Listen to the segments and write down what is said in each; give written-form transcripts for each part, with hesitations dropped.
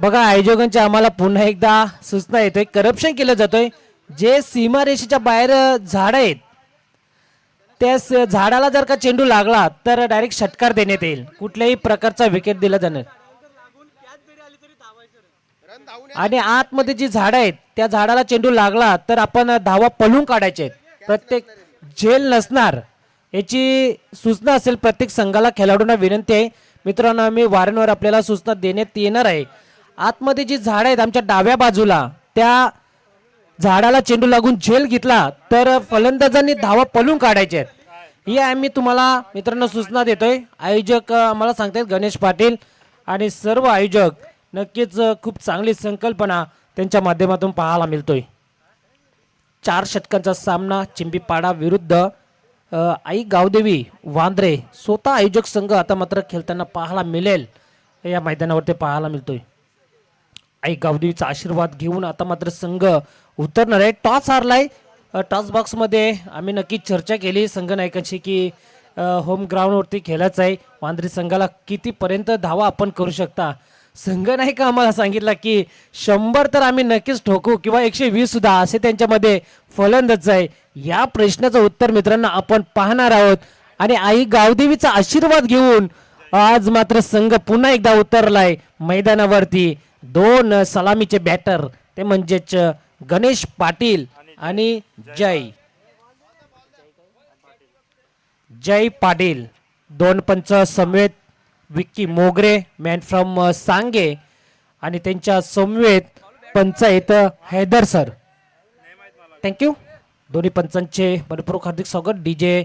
बघा आयोजकांच्या आम्हाला पुन्हा एकदा सूचना येतोय, करप्शन केलं जातोय. जे सीमारेषेच्या बाहेर झाड आहेत त्या झाडाला जर का चेंडू लागला तर डायरेक्ट षटकार देण्यात येईल, कुठल्याही प्रकारचा विकेट दिला जाणार. आणि आतमध्ये जी झाडं आहेत त्या झाडाला चेंडू लागला तर आपण धावा पळून काढायचे आहेत. प्रत्येक झेल नसणार याची सूचना असेल. प्रत्येक संघाला खेळाडूंना विनंती आहे. मित्रांनो आम्ही वारंवार आपल्याला सूचना देण्यात येणार आहे. आतमध्ये जी झाडं आहेत आमच्या डाव्या बाजूला त्या झाडाला चेंडू लागून झेल घेतला तर फलंदाजांनी धावा पळून काढायच्या आहेत. ही आम्ही तुम्हाला मित्रांनो सूचना देतोय. आयोजक आम्हाला सांगतात गणेश पाटील आणि सर्व आयोजक. नक्कीच खूप चांगली संकल्पना त्यांच्या माध्यमातून पाहायला मिळतोय. 4 षटकांचा सामना चिंबीपाडा विरुद्ध आई गावदेवी वांद्रे. स्वतः आयोजक संघ आता मात्र खेळताना पाहायला मिळेल या मैदानावरती पाहायला मिळतोय. आई गावदेवीचा आशीर्वाद घेऊन आता मात्र संघ उतरणार आहे. टॉस हारलाय. टॉस बॉक्समध्ये आम्ही नक्की चर्चा केली संघ नायकांशी की होम ग्राउंडवरती खेळायचं आहे. वांद्रे संघाला कितीपर्यंत धावा आपण करू शकता. संघ नाही का आम्हाला सांगितलं की 100 तर आम्ही नक्कीच ठोकू किंवा 120 सुद्धा असे त्यांच्यामध्ये फलंदाज आहे. या प्रश्नाचं उत्तर मित्रांनो आपण पाहणार आहोत. आणि आई गावदेवीचा आशीर्वाद घेऊन आज मात्र संघ पुन्हा एकदा उतरलाय मैदानावरती. 2 सलामीचे बॅटर ते म्हणजेच गणेश पाटील आणि जय पाटील. 2 पंच समवेत विक्की मोगरे मॅन फ्रॉम सांगे आणि त्यांच्या समवेत पंच आहेत हैदर सर. थँक्यू. दोन्ही पंचांचे भरपूर हार्दिक स्वागत. डीजे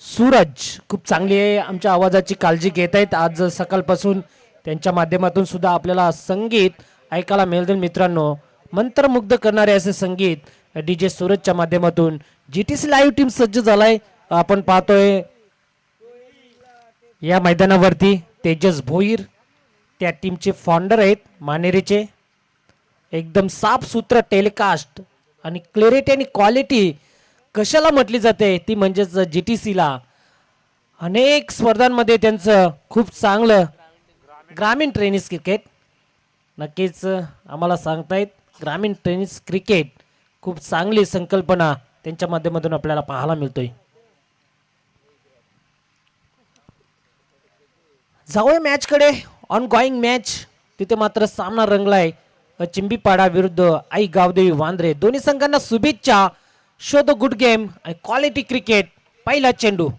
सूरज खूप चांगली आहे, आमच्या आवाजाची काळजी घेत आहेत. आज सकाळपासून त्यांच्या माध्यमातून सुद्धा आपल्याला संगीत ऐकायला मिळेल मित्रांनो. मंत्रमुग्ध करणारे असे संगीत डीजे सूरजच्या माध्यमातून. जीटीसी लाईव्ह टीम सज्ज झालाय. आपण पाहतोय या मैदानावरती तेजस भोईर त्या टीमचे फाउंडर आहेत मानेरीचे. एकदम साफसूत्र टेलिकास्ट आणि क्लॅरिटी आणि क्वालिटी कशाला म्हटली जाते ती म्हणजेच जीटीसीला. अनेक स्पर्धांमध्ये त्यांचं खूप चांगलं ग्रामीण टेनिस क्रिकेट. नक्कीच आम्हाला सांगतायत ग्रामीण टेनिस क्रिकेट खूप चांगली संकल्पना त्यांच्या माध्यमातून आपल्याला पाहायला मिळतोय. जाऊया मॅचकडे. On going match. तिथे मात्र सामना रंगलाय चिंबीपाडा विरुद्ध आई गावदेवी वांद्रे. दोन्ही संघांना शुभेच्छा. शो द गुड गेम आणि क्वालिटी क्रिकेट. पहिला चेंडू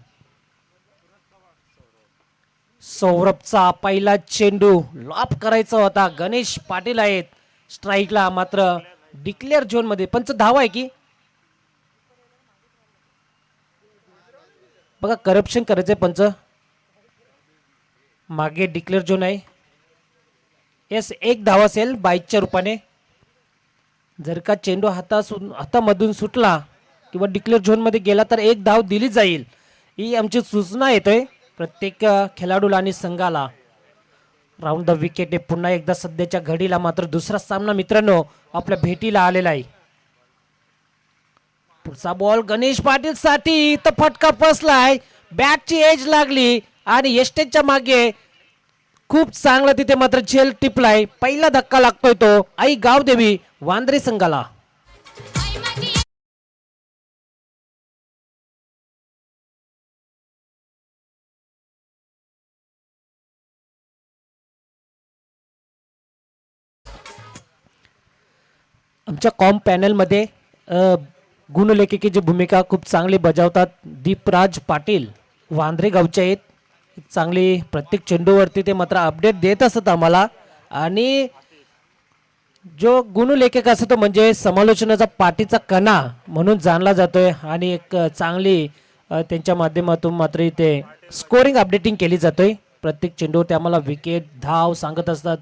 सौरभचा पहिला चेंडू लॉप करायचा होता. गणेश पाटील आहेत स्ट्राईकला. मात्र डिक्लेअर झोन मध्ये पंच धावा आहे की बघा करप्शन करायचंय पंच. मागे डिक्लेअर झोन आहे. येस 1 धावा असेल 22च्या रूपाने. जर का चेंडू हातामधून सुटला किंवा डिक्लेअर झोन मध्ये गेला तर 1 धाव दिली जाईल. ही आमची सूचना येतोय प्रत्येक खेळाडूला आणि संघाला. राऊंड द विकेट पुन्हा एकदा सध्याच्या घडीला मात्र दुसरा सामना मित्रांनो आपल्या भेटीला आलेला आहे. पुढचा बॉल गणेश पाटील साठी तर फटका बसलाय. बॅटची एज लागली आणि एस्टेजच्या मागे खूप चांगला तिथे मात्र झेल टिपलाय. पहिला धक्का लागतोय तो आई गावदेवी वांद्रे संघाला. आमच्या कॉम पॅनलमध्ये गुणलेखिकेची भूमिका खूप चांगली बजावतात दीपराज पाटील वांद्रे गावचे आहेत. चांगली प्रत्येक चेंडूवरती ते मात्र अपडेट देत असत आम्हाला. आणि जो गुणलेखक असतो म्हणजे समालोचनाचा पाठीचा कणा म्हणून जाणला जातोय. आणि एक चांगली त्यांच्या माध्यमातून मात्र इथे स्कोरिंग अपडेटिंग केली जातोय. प्रत्येक चेंडूवरती आम्हाला विकेट धाव सांगत असतात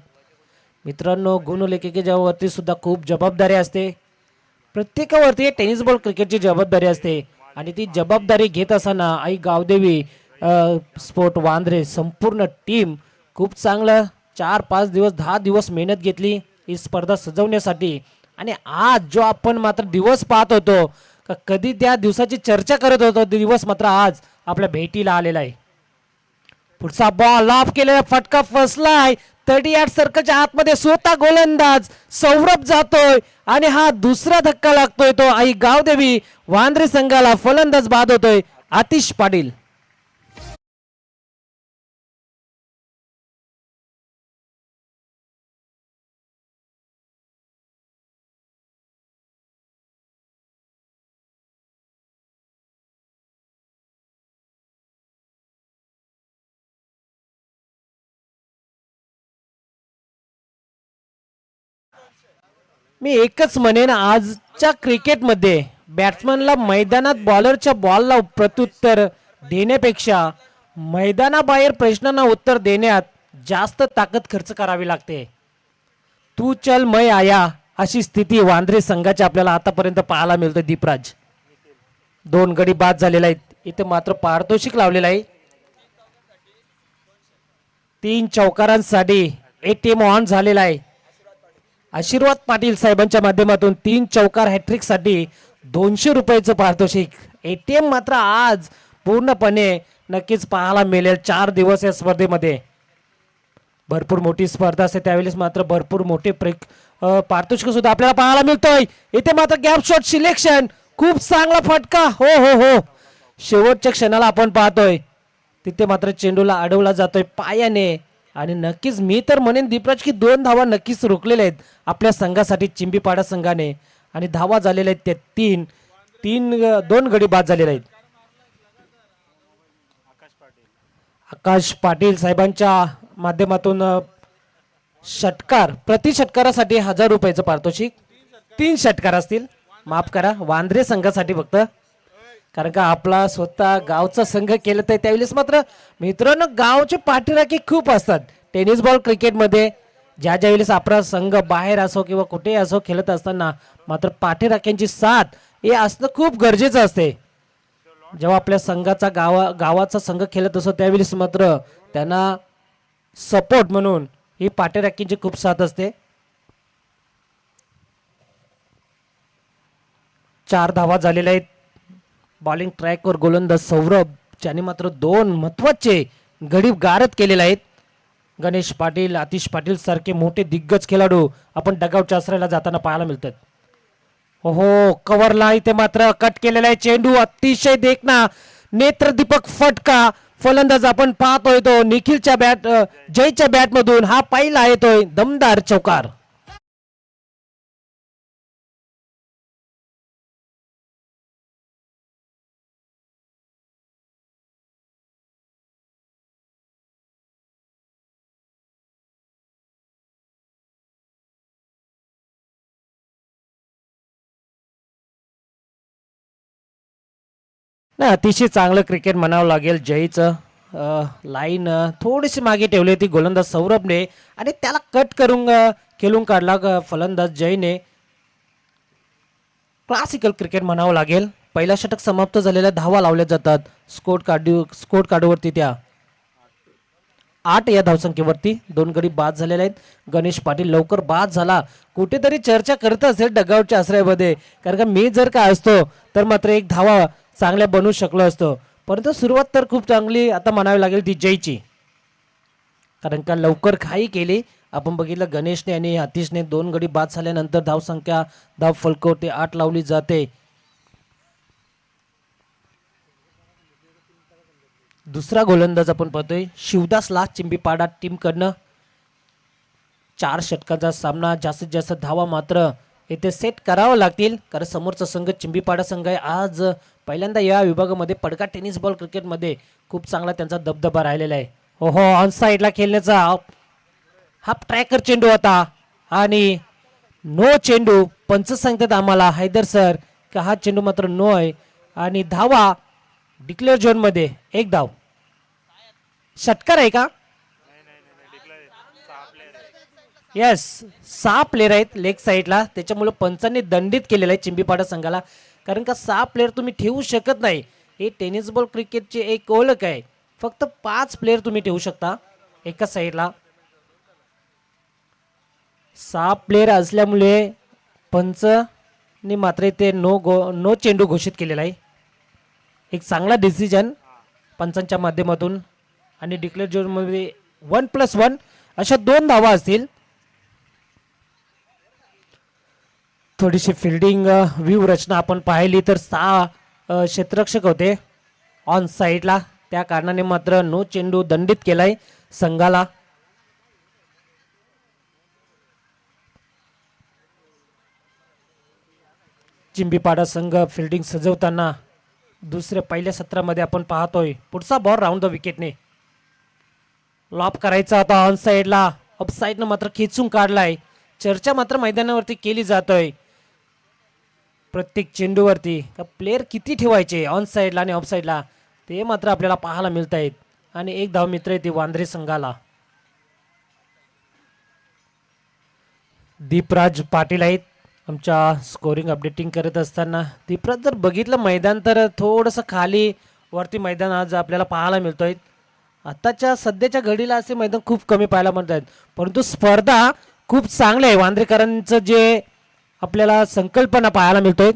मित्रांनो. गुणलेखिकेच्या वरती सुद्धा खूप जबाबदारी असते. प्रत्येकावरती टेनिस बॉल क्रिकेटची जबाबदारी असते. आणि ती जबाबदारी घेत असताना आई गावदेवी स्पोर्ट वांद्रे संपूर्ण टीम खूप चांगलं 4-5 दिवस 10 दिवस मेहनत घेतली ही स्पर्धा सजवण्यासाठी. आणि आज जो आपण मात्र दिवस पाहत होतो का कधी त्या दिवसाची चर्चा करत होतो दिवस मात्र आज आपल्या भेटीला आलेला आहे. पुढचा बॉल ऑफ केलेला फटका फसलाय 38 सर्कलच्या आतमध्ये स्वतः गोलंदाज सौरभ जातोय आणि हा दुसरा धक्का लागतोय तो आई गावदेवी वांद्रे संघाला फलंदाज बाद होतोय आतिश पाटील. मी एकच म्हणेन आजच्या क्रिकेटमध्ये बॅट्समनला मैदानात बॉलरच्या बॉलला प्रत्युत्तर देण्यापेक्षा मैदानाबाहेर प्रश्नांना उत्तर देण्यात जास्त ताकद खर्च करावी लागते. तू चल मै आया अशी स्थिती वांद्रे संघाची आपल्याला आतापर्यंत पाहायला मिळते. दीपराज 2 गडी बाद झालेला आहेत. इथे मात्र पारितोषिक लावलेलं आहे. 3 चौकारांसाठी एटीएम ऑन झालेला आहे. आशीर्वाद पाटील साहेबांच्या माध्यमातून 3 चौकार हॅट्रिक साठी 200 रुपयाचं पारितोषिक. एटीएम मात्र आज पूर्णपणे नक्कीच पाहायला मिळेल. 4 दिवस या स्पर्धेमध्ये भरपूर मोठी स्पर्धा असते त्यावेळेस मात्र भरपूर मोठे पारितोषिक सुद्धा आपल्याला पाहायला मिळतोय. इथे मात्र गॅप शॉट सिलेक्शन खूप चांगला फटका. हो हो हो शेवटच्या क्षणाला आपण पाहतोय तिथे मात्र चेंडूला अडवला जातोय पायाने आणि नक्कीच मी तर म्हणेन दीपराज की 2 धावा नक्कीच रोखलेल्या आहेत आपल्या संघासाठी चिंबीपाडा संघाने आणि धावा झालेल्या आहेत ते 2 गडी बाद झालेले आहेत. आकाश पाटील साहेबांच्या माध्यमातून षटकार प्रति षटकारासाठी 1000 रुपयाचं पारितोषिक. 3 षटकार असतील माफ करा वांद्रे संघासाठी फक्त कारण का आपला स्वतः गावचा संघ केलं तर त्यावेळेस मात्र मित्रांनो गावचे पाठीराखे खूप असतात. टेनिस बॉल क्रिकेटमध्ये ज्या वेळेस आपला संघ बाहेर असो किंवा कुठेही असो खेळत असताना मात्र पाठीराख्यांची साथ हे असणं खूप गरजेचं असते. जेव्हा आपल्या संघाचा गावाचा संघ खेळत असतो त्यावेळेस मात्र त्यांना सपोर्ट म्हणून ही पाठीराख्यांची खूप साथ असते. 4 धावा झालेल्या आहेत. बॉलिंग ट्रॅकवर गोलंदाज सौरभ ज्याने मात्र 2 महत्वाचे गडी गारद केलेले आहेत. गणेश पाटील आतिश पाटील सारखे मोठे दिग्गज खेळाडू आपण डगआउटच्या आश्रयाला जाताना पाहायला मिळतात. हो कव्हरला इथे मात्र कट केलेला आहे चेंडू अतिशय देखना नेत्रदीपक फटका. फलंदाज आपण पाहतोय तो निखिलच्या जयच्या बॅट मधून हा पहिला येतोय दमदार चौकार. नाही अतिशय चांगलं क्रिकेट म्हणावं लागेल. जयचं लाईन थोडीशी मागे ठेवली होती गोलंदाज सौरभने आणि त्याला कट करून खेळून काढला फलंदाज जयने. क्लासिकल क्रिकेट म्हणावं लागेल. पहिला षटक समाप्त झालेल्या धावा लावल्या जातात स्कोर कार्डवरती त्या 8 या धावसंख्येवरती 2 गडी बाद झालेले आहेत. गणेश पाटील लवकर बाद झाला कुठेतरी चर्चा करत असेल डगआउटच्या आश्रयामध्ये कारण का मी जर का असतो तर मात्र 1 धावा चांगल्या बनवू शकलो असतो परंतु सुरुवात तर खूप चांगली आता म्हणावी लागेल ती जयची कारण का लवकर घाई केली. आपण बघितलं गणेशने आणि आतिशने 2 गडी बाद झाल्यानंतर धावसंख्या धाव फलकवरती 8 लावली जाते. दुसरा गोलंदाज आपण पाहतोय शिवदासला चिंबीपाडा टीम कडनं. 4 षटकांचा सामना जास्तीत जास्त धावा मात्र इथे सेट करावं लागतील कारण समोरचा संघ चिंबीपाडा संघ आहे. आज पहिल्यांदा या विभागामध्ये पडका टेनिस बॉल क्रिकेटमध्ये खूप चांगला त्यांचा दबदबा राहिलेला आहे. हो हो ऑन साईडला खेळण्याचा हा ट्रॅकर चेंडू होता आणि नो चेंडू. पंच सांगतात आम्हाला हैदर सर का हा चेंडू मात्र नो आहे आणि धावा डिक्लेअर झोन मध्ये 1 धाव. षटकार आहे का? येस 6 प्लेयर आहेत लेग साईडला त्याच्यामुळे पंचांनी दंडित केलेलं आहे चिंबीपाडा संघाला कारण का 6 प्लेयर तुम्ही ठेवू शकत नाही. हे टेनिस बॉल क्रिकेटची एक ओळख आहे. फक्त 5 प्लेयर तुम्ही ठेवू शकता एका साईडला. 6 प्लेयर असल्यामुळे पंचनी मात्र ते नो चेंडू घोषित केलेला आहे. एक चांगला डिसिजन पंचांच्या माध्यमातून आणि डिक्लेअर झोनमध्ये 1+1 अशा 2 धावा असतील. थोडीशी फिल्डिंग व्ह्यू रचना आपण पाहिली तर 6 क्षेत्ररक्षक होते ऑन साईडला, त्या कारणाने मात्र नो चेंडू दंडित केलाय संघाला. चिंबीपाडा संघ फिल्डिंग सजवताना दुसऱ्या पहिल्या सत्रामध्ये आपण पाहतोय. पुढचा बॉल राऊंड द विकेटने लॉप करायचा आता ऑन साईडला, ऑफ साईडनं मात्र खेचून काढलाय. चर्चा मात्र मैदानावरती केली जातोय प्रत्येक चेंडूवरती का प्लेयर किती ठेवायचे ऑन साईडला आणि ऑफ साईडला, ते मात्र आपल्याला पाहायला मिळत आहेत. आणि एक धाव मित्र येते वांद्रे संघाला. दीपराज पाटील आहेत आमच्या स्कोरिंग अपडेटिंग करत असताना. दीपराज जर बघितलं मैदान तर थोडंसं खाली वरती मैदान आज आपल्याला पाहायला मिळतोय. आताच्या सध्याच्या घडीला असे मैदान खूप कमी पाहायला मिळत आहेत, परंतु स्पर्धा खूप चांगली आहे. वांद्रेकरांचं जे आपल्याला संकल्पना पाहायला मिळतोय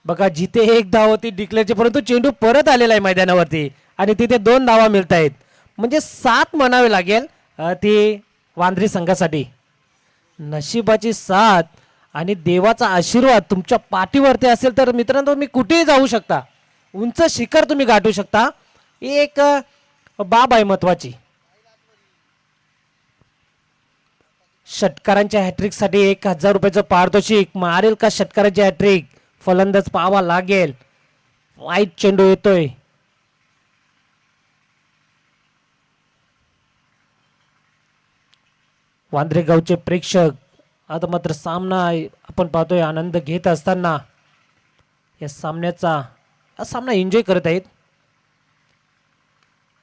बघा, जिथे एक धाव होती डिक्लेअरची परंतु चेंडू परत आलेला आहे मैदानावरती आणि तिथे 2 धावा मिळत आहेत, म्हणजे 7 म्हणावे लागेल ती वांद्रे संघासाठी. नशिबाची साथ आणि देवाचा आशीर्वाद तुमच्या पाठीवरती असेल तर मित्रांनो तुम्ही कुठेही जाऊ शकता, उंच शिखर तुम्ही गाठू शकता. एक बाब आहे महत्वाची. षटकारांच्या हॅट्रिकसाठी 1000 रुपयाचं पारितोषिक. मारेल का षटकारांची हॅट्रिक, फलंदाज पाहावा लागेल. वाईट चेंडू येतोय. वांद्रेगावचे प्रेक्षक आता मात्र सामना आपण पाहतोय आनंद घेत असताना या सामना एन्जॉय करत आहेत.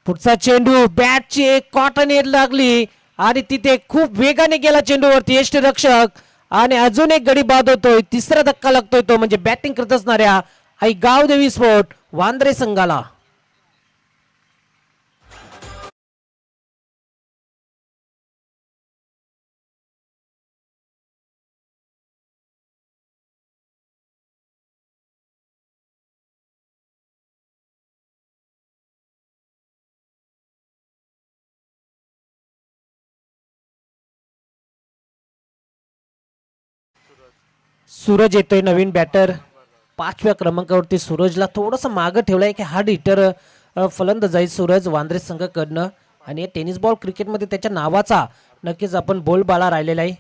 पुढचा चेंडू बॅटची एक कॉटन एड लागली आणि तिथे खूप वेगाने गेला चेंडूवरती यष्टीरक्षक आणि अजून एक गडी बाद होतोय. तिसरा धक्का लागतोय तो म्हणजे बॅटिंग करत असणाऱ्या आई गावदेवी स्पोर्ट वांद्रे संघाला. सूरज येतोय नवीन बॅटर 5व्या क्रमांकावरती. सूरजला थोडंसं मागं ठेवलंय की हार्ड हिटर फलंदाज आहे सूरज वांद्रे संघाकडनं आणि टेनिस बॉल क्रिकेटमध्ये त्याच्या नावाचा नक्कीच आपण बोलबाला राहिलेला आहे.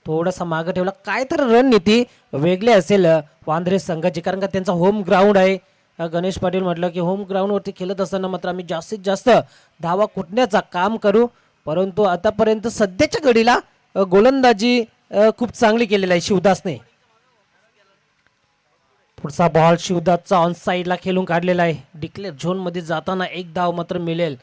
थोडासा मागं ठेवला काय तर रणनीती वेगळी असेल वांद्रे संघाची, कारण का त्यांचा होम ग्राउंड आहे. गणेश पाटील म्हटलं की होम ग्राउंडवरती खेळत असताना मात्र आम्ही जास्तीत जास्त धावा कुटण्याचा काम करू, परंतु आतापर्यंत सध्याच्या घडीला गोलंदाजी खूप चांगली केलेली आहे शिवदासने. पुढचा बॉल शिवदासचा ऑन साईडला खेळून काढलेला आहे. डिक्लेअर झोन मध्ये जाताना 1 धाव मात्र मिळेल.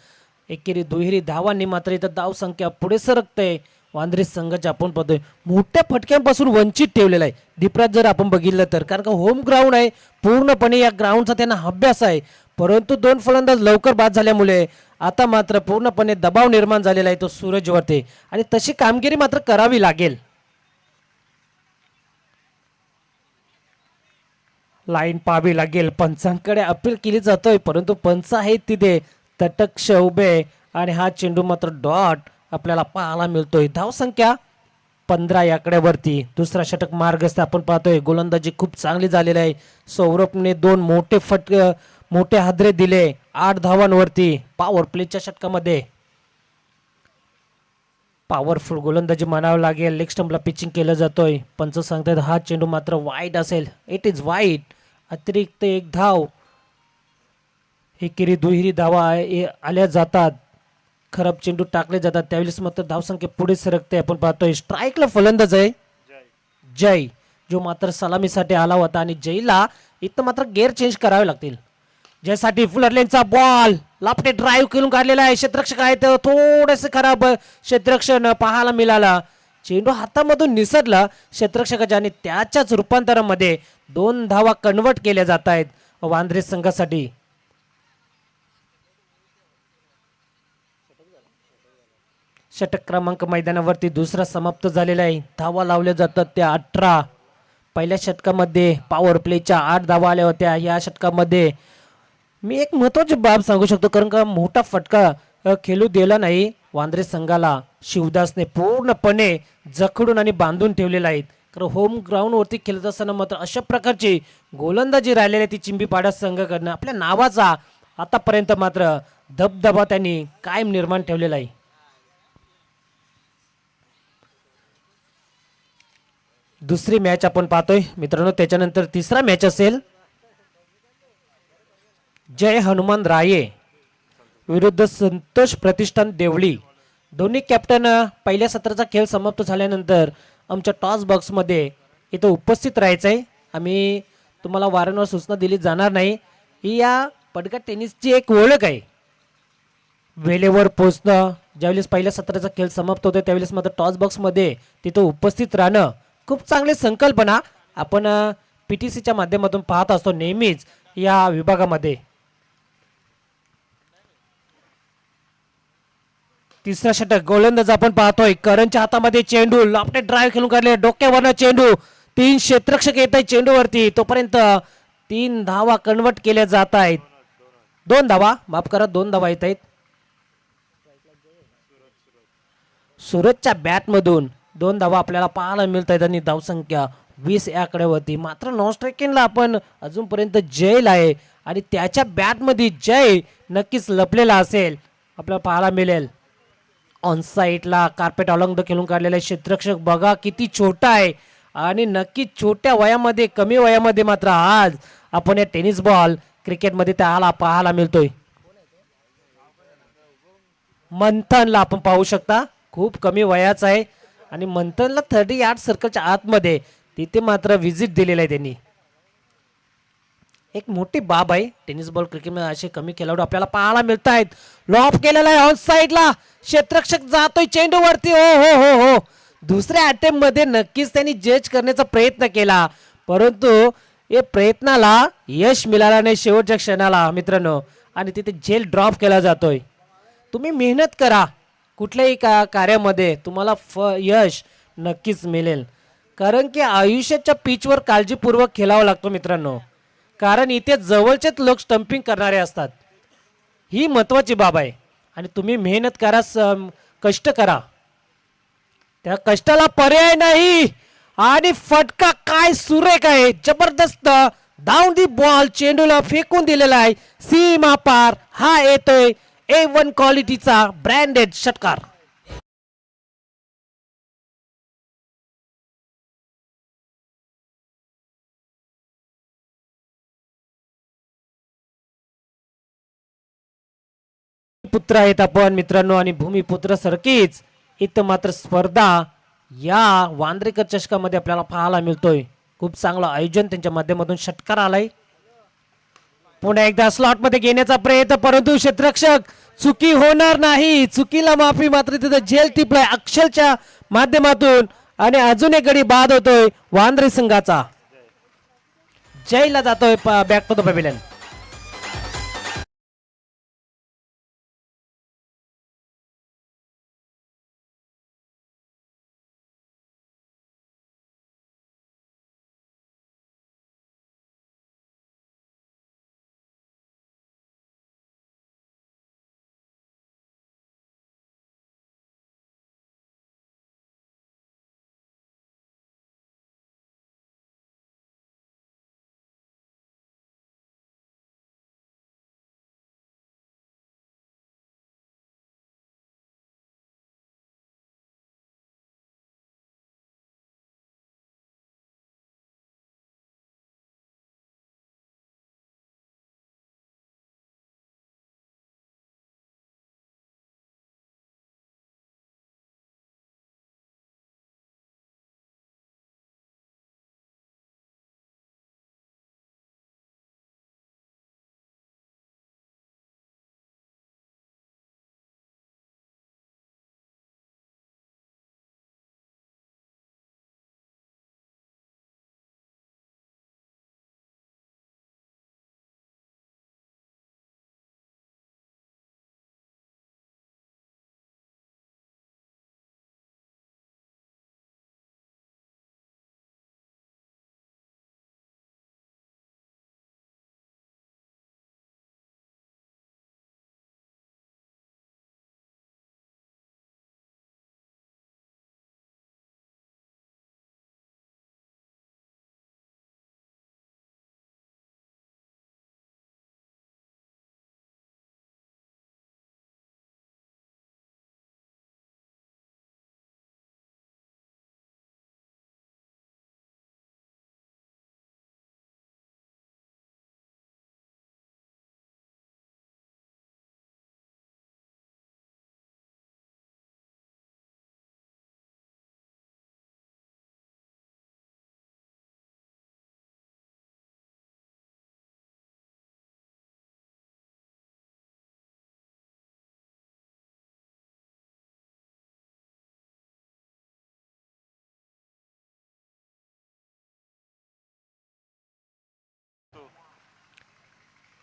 एकेरी दुहेरी धावांनी मात्र इथं धाव संख्या पुढे सरकते. वांद्रे संघाचे आपण पाहतोय मोठ्या फटक्यांपासून वंचित ठेवलेला आहे दीपराज जर आपण बघितलं तर, कारण का होम ग्राउंड आहे पूर्णपणे या ग्राउंडचा त्यांना अभ्यास आहे. परंतु 2 फलंदाज लवकर बाद झाल्यामुळे आता मात्र पूर्णपणे दबाव निर्माण झालेला आहे तो सूरजवरती आणि तशी कामगिरी मात्र करावी लागेल. लाईन पाहावी लागेल. पंचांकडे अपील केली जातोय परंतु पंच आहेत तिथे तटक्ष उभे आणि हा चेंडू मात्र डॉट आपल्याला पाहायला मिळतोय. धावसंख्या 15 याकड्यावरती. दुसरा षटक मार्गस्थ आपण पाहतोय. गोलंदाजी खूप चांगली झालेली आहे. सौरभने 2 मोठे हादरे दिले 8 धावांवरती पॉवर प्लेच्या षटकामध्ये. पॉवरफुल गोलंदाजी म्हणावं लागेल. लेग स्टंपला पिचिंग केलं जातोय. पंच सांगतात हा चेंडू मात्र वाईट असेल. इट इज वाईट. अतिरिक्त 1 धाव. एकेरी दुहेरी धावा आल्या जातात. खराब चेंडू टाकले जातात त्यावेळेस मात्र धावसंख्या पुढे सरकते. आपण पाहतोय स्ट्राईकला फलंदाज आहे जय, जो मात्र सलामीसाठी आला होता आणि जयला इथं मात्र गेअर चेंज करावे लागतील. जयसाठी फुलर लेनचा बॉल लापटे ड्राईव्ह करून काढलेला आहे. क्षेत्ररक्षक आहे तर थोडंसं खराब क्षेत्ररक्षण पाहायला मिळाला. चेंडू हातामधून निसटला क्षेत्ररक्षकाच्या आणि त्याच्याच रूपांतरामध्ये 2 धावा कन्वर्ट केल्या जात आहेत वांद्रे संघासाठी. षटक क्रमांक मैदानावरती दुसरा समाप्त झालेला आहे. धावा लावल्या जातात त्या 18. पहिल्या षटकामध्ये पॉवर प्लेच्या 8 धावा आल्या होत्या. या षटकामध्ये मी एक महत्वाची बाब सांगू शकतो, कारण का मोठा फटका खेळू दिला नाही वांद्रे संघाला. शिवदासने पूर्णपणे जखडून आणि बांधून ठेवलेला आहे. कारण होम ग्राउंडवरती खेळत असताना मात्र अशा प्रकारची गोलंदाजी राहिलेली आहे ती चिंबीपाडा संघाकडनं. आपल्या नावाचा आतापर्यंत मात्र दबदबा त्यांनी कायम निर्माण ठेवलेला आहे. दुसरी मॅच आपण पाहतोय मित्रांनो. त्याच्यानंतर तिसरा मॅच असेल जय हनुमान राये विरुद्ध संतोष प्रतिष्ठान देवळी. दोन्ही कॅप्टन पहिल्या सत्राचा खेळ समाप्त झाल्यानंतर आमच्या टॉस बॉक्समध्ये इथं उपस्थित राहायचं आहे. आम्ही तुम्हाला वारंवार सूचना दिली जाणार नाही. ही या पडका टेनिसची एक ओळख आहे. वेळेवर पोचणं, ज्यावेळेस पहिल्या सत्राचा खेळ समाप्त होतो त्यावेळेस मात्र टॉस बॉक्समध्ये तिथं उपस्थित राहणं खूप चांगली संकल्पना आपण PTCच्या माध्यमातून पाहत असतो नेहमीच या विभागामध्ये. तिसरा षटक गोलंदाज आपण पाहतोय. करणच्या हातामध्ये चेंडू, लॉफ्टेड ड्राईव्ह खेळून काढले, डोक्यावरनं चेंडू, 3 क्षेत्ररक्षक येत आहेत चेंडूवरती. तोपर्यंत 3 धावा कन्वर्ट केल्या जात आहेत. 2 धावा, माफ करा, 2 धावा येत आहेत. सुरतच्या बॅटमधून 2 धावा आपल्याला पाहायला मिळत आहेत आणि धावसंख्या 20 या आकड्यावरती. मात्र नॉन स्ट्रायकिंगला आपण अजूनपर्यंत जयल आहे आणि त्याच्या बॅटमध्ये जय नक्कीच लपलेला असेल, आपल्याला पाहायला मिळेल. ऑन साईडला कार्पेट अलंग खेळून काढलेला क्षेत्ररक्षक बघा किती छोटा आहे आणि नक्की छोट्या वयामध्ये, कमी वयामध्ये मात्र आज आपण या टेनिस बॉल क्रिकेटमध्ये त्याला पाहायला मिळतोय. मंथनला आपण पाहू शकता खूप कमी वयाचा आहे आणि मंथनला 38 सर्कलच्या आतमध्ये तिथे मात्र व्हिजिट दिलेला आहे त्यांनी. एक मोठी बाब आहे टेनिस बॉल क्रिकेटमध्ये, असे कमी खेळाडू आपल्याला पाहायला मिळत आहेत. लॉफ केलेला आहे ऑन साईडला, क्षेत्ररक्षक जातोय चेंडूवरती. हो हो हो हो, दुसऱ्या अटेम्प्ट मध्ये नक्कीच त्यांनी जज करण्याचा प्रयत्न केला, परंतु या प्रयत्नाला यश मिळालं नाही शेवटच्या क्षणाला मित्रांनो, आणि तिथे झेल ड्रॉप केला जातोय. तुम्ही मेहनत करा कुठल्याही कार्यामध्ये, तुम्हाला यश नक्कीच मिळेल. कारण की आयुष्याच्या पिचवर काळजीपूर्वक खेळावं लागतो मित्रांनो, कारण इथे जवळचेच लोक स्टंपिंग करणारे असतात. ही महत्वाची बाब आहे आणि तुम्ही मेहनत करा, कष्ट करा, त्या कष्टाला पर्याय नाही. आणि फटका काय सुरेख आहे, जबरदस्त डाऊन दी बॉल, चेंडूला फेकून दिलेला आहे सीमा पार. हा येतोय A1 क्वालिटीचा ब्रँडेड षटकार. पुत्र आहेत आपण मित्रांनो, आणि भूमिपुत्र सारखीच इथं मात्र स्पर्धा या वांद्रेकर चषकामध्ये आपल्याला पाहायला मिळतोय. खूप चांगलं आयोजन त्यांच्या माध्यमातून षटकार आलाय. पुन्हा एकदा स्लॉट मध्ये घेण्याचा प्रयत्न, परंतु क्षेत्ररक्षक चुकी होणार नाही, चुकीला माफी. मात्र तिथं झेल टिपलाय अक्षलच्या माध्यमातून आणि अजून एक गडी बाद होतोय वांद्रे संघाचा. जयला जातोय बॅक टू द पॅव्हिलियन.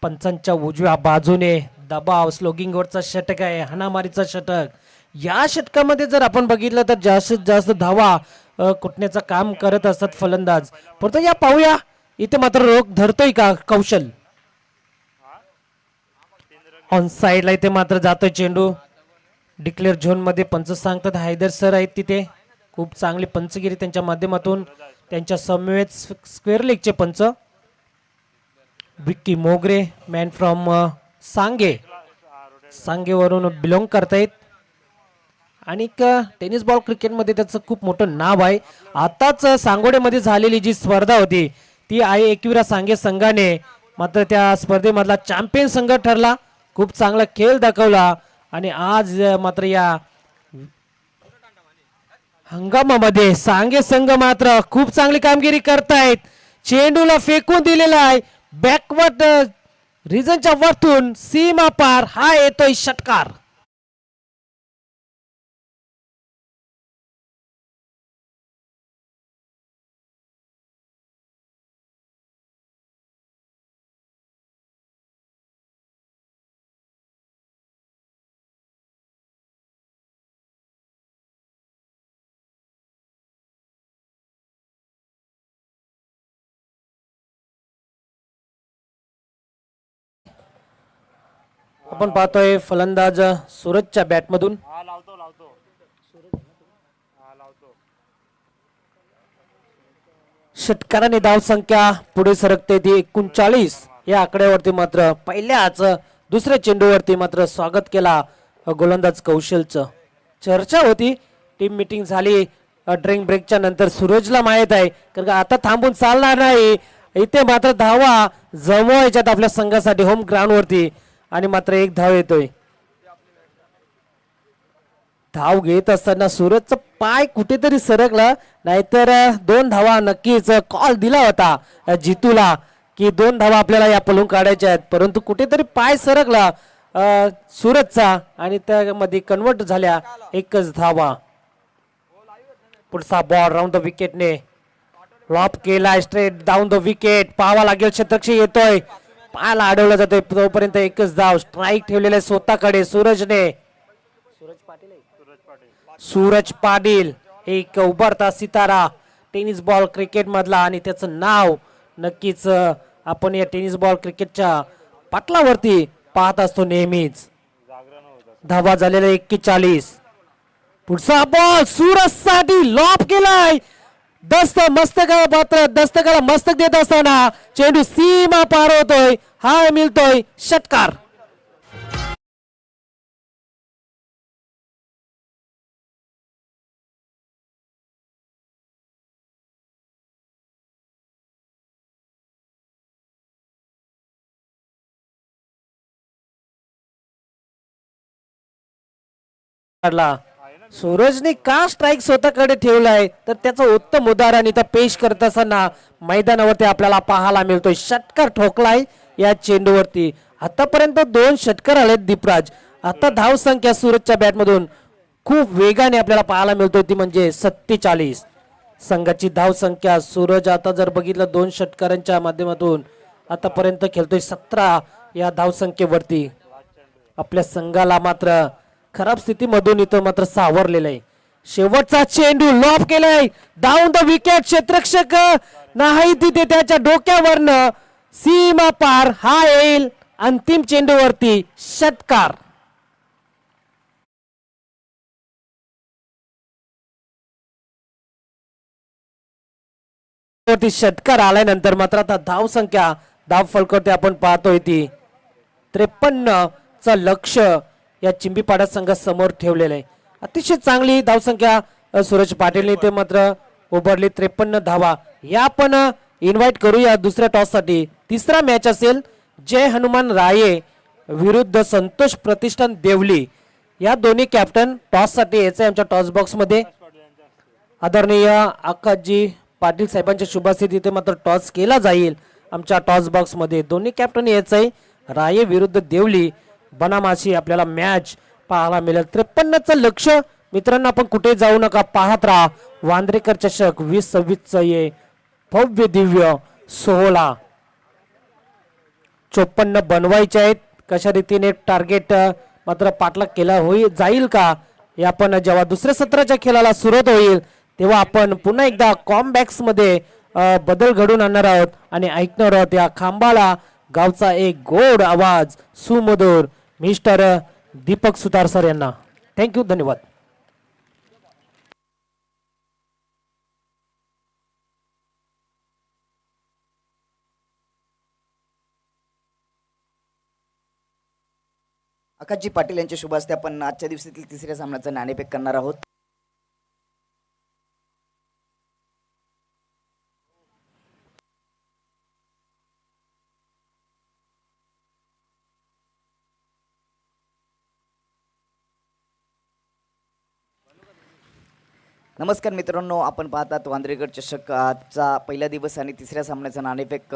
पंचांच्या उजव्या बाजूने दबाव स्लोगिंगवरचा षटक आहे, हाणामारीचा षटक. या षटकामध्ये जर आपण बघितलं तर जास्तीत जास्त धावा कुटण्याचं काम करत असतात फलंदाज. परंतु या पाहूया इथे मात्र रोख धरतोय का कौशल. ऑन साइडला इथे मात्र जातोय चेंडू. डिक्लेअर झोन मध्ये पंच सांगतात हैदर सर आहेत तिथे. खूप चांगली पंचगिरी त्यांच्या माध्यमातून त्यांच्या समवेत स्क्वेअर लेगचे पंच. विक्की मोगरे मॅन फ्रॉम सांगेवरून बिलोंग करतायत आणि टेनिस बॉल क्रिकेटमध्ये त्याचं खूप मोठं नाव आहे. आताच सांगोडेमध्ये झालेली जी स्पर्धा होती ती एकविरा सांगे संघाने मात्र त्या स्पर्धेमधला चॅम्पियन संघ ठरला. खूप चांगला खेळ दाखवला आणि आज मात्र या हंगामामध्ये सांगे संघ मात्र खूप चांगली कामगिरी करतायत. चेंडूला फेकून दिलेला आहे बॅकवर्ड रिजनच्या वरतून सीमा पार हा येतोय षटकार. आपण पाहतोय फलंदाज सूरजच्या बॅटमधून षटकाराने धाव संख्या पुढे सरकते ती 39 या आकड्यावरती. मात्र पहिल्याच दुसऱ्या चेंडूवरती मात्र स्वागत केला गोलंदाज कौशलचं. चर्चा होती, टीम मीटिंग झाली ड्रिंक ब्रेकच्या नंतर. सूरजला माहित आहे कारण आता थांबून चालणार नाही, इथे मात्र धावा जमवायच्यात आपल्या संघासाठी होम ग्राउंड वरती आणि मात्र एक धाव येतोय. धाव घेत असताना सूरजचा पाय कुठेतरी सरकला, नाहीतर 2 धावा नक्कीच कॉल दिला होता जितूला की 2 धावा आपल्याला या पळून काढायच्या आहेत. परंतु कुठेतरी पाय सरकला सूरजचा आणि त्यामध्ये कन्वर्ट झाल्या 1च धावा. पुढचा बॉल राऊंड द विकेटने लॉप केला स्ट्रेट डाऊन द विकेट. पाहावा लागेल क्षेत्ररक्षक येतोय, पायाला अडवला जातोय. तोपर्यंत 1च धाव. स्ट्राईक ठेवलेले स्वतःकडे सूरजने. सूरज पाटील एक उभरता सितारा टेनिस बॉल क्रिकेट मधला आणि त्याचं नाव नक्कीच आपण या टेनिस बॉल क्रिकेटच्या पाटलावरती पाहत असतो नेहमीच. धावा झालेला 41. पुढचा बॉल सूरज साठी लॉप केलाय. दस्तकाला मस्तक देत असताना चेंडू सीमा पार होतोय, हा मिळतोय षटकार. सूरजने का स्ट्राईक स्वतःकडे ठेवलाय तर त्याचं उत्तम उदाहरण इथं पेश करत असताना मैदानावरती आपल्याला पाहायला मिळतोय. षटकार ठोकलाय या चेंडूवरती. आतापर्यंत 2 षटकार आलेत दीपराज. आता धाव संख्या सूरजच्या बॅटमधून खूप वेगाने आपल्याला पाहायला मिळतोय ती म्हणजे 47. संघाची धाव संख्या सूरज आता जर बघितलं 2 षटकारांच्या माध्यमातून आतापर्यंत खेळतोय 17 या धाव संख्येवरती. आपल्या संघाला मात्र खराब स्थितीमधून इथं मात्र सावरलेलं आहे. शेवटचा चेंडू लॉप केलाय डाऊन द विकेट. क्षेत्ररक्षक नाही तिथे त्याच्या डोक्यावरनं सीमा पार हा येईल अंतिम चेंडूवरती षटकार. षटकार आल्यानंतर मात्र आता धाव संख्या धाव फलकावरती आपण पाहतोय ती 53 चं लक्ष्य या चिंबीपाडा संघासमोर ठेवलेलं आहे. अतिशय चांगली धावसंख्या सूरज पाटील इथे मात्र उभारली 53 धावा. या आपण इन्व्हाइट करूया दुसऱ्या टॉस साठी. तिसरा मॅच असेल जय हनुमान राये विरुद्ध संतोष प्रतिष्ठान देवली. या दोन्ही कॅप्टन टॉस साठी यायचे आमच्या टॉस बॉक्स मध्ये. आदरणीय आकाशजी पाटील साहेबांच्या शुभास्थित इथे मात्र टॉस केला जाईल आमच्या टॉस बॉक्स मध्ये. दोन्ही कॅप्टन यायचंय राये विरुद्ध देवली बनामाची आपल्याला मॅच पाहायला मिळेल. 53 चं लक्ष. मित्रांनो आपण कुठे जाऊ नका, पाहत राहा वांद्रेकर चषक 2026 च ये भव्य दिव्य सोहळा. 54 बनवायचे आहेत. कशा रीतीने टार्गेट मात्र पाठलाग केला जाईल का हे आपण जेव्हा दुसऱ्या सत्राच्या खेळाला सुरुवात होईल तेव्हा आपण पुन्हा एकदा कॉमबॅक्स मध्ये बदल घडून आणणार आहोत आणि ऐकणार आहोत या खांबाला गावचा एक गोड आवाज सुमधुर मिस्टर दीपक सुतार सर यांना. थँक्यू, धन्यवाद. आकाशजी पाटील यांच्या शुभ हस्ते आपण आजच्या दिवसातील तिसऱ्या सामन्याचं नाणेफेक करणार आहोत. नमस्कार मित्रांनो, आपण पाहतात वांद्रेगड चषक आजचा पहिला दिवस आणि तिसऱ्या सामन्याचं नाणेफेक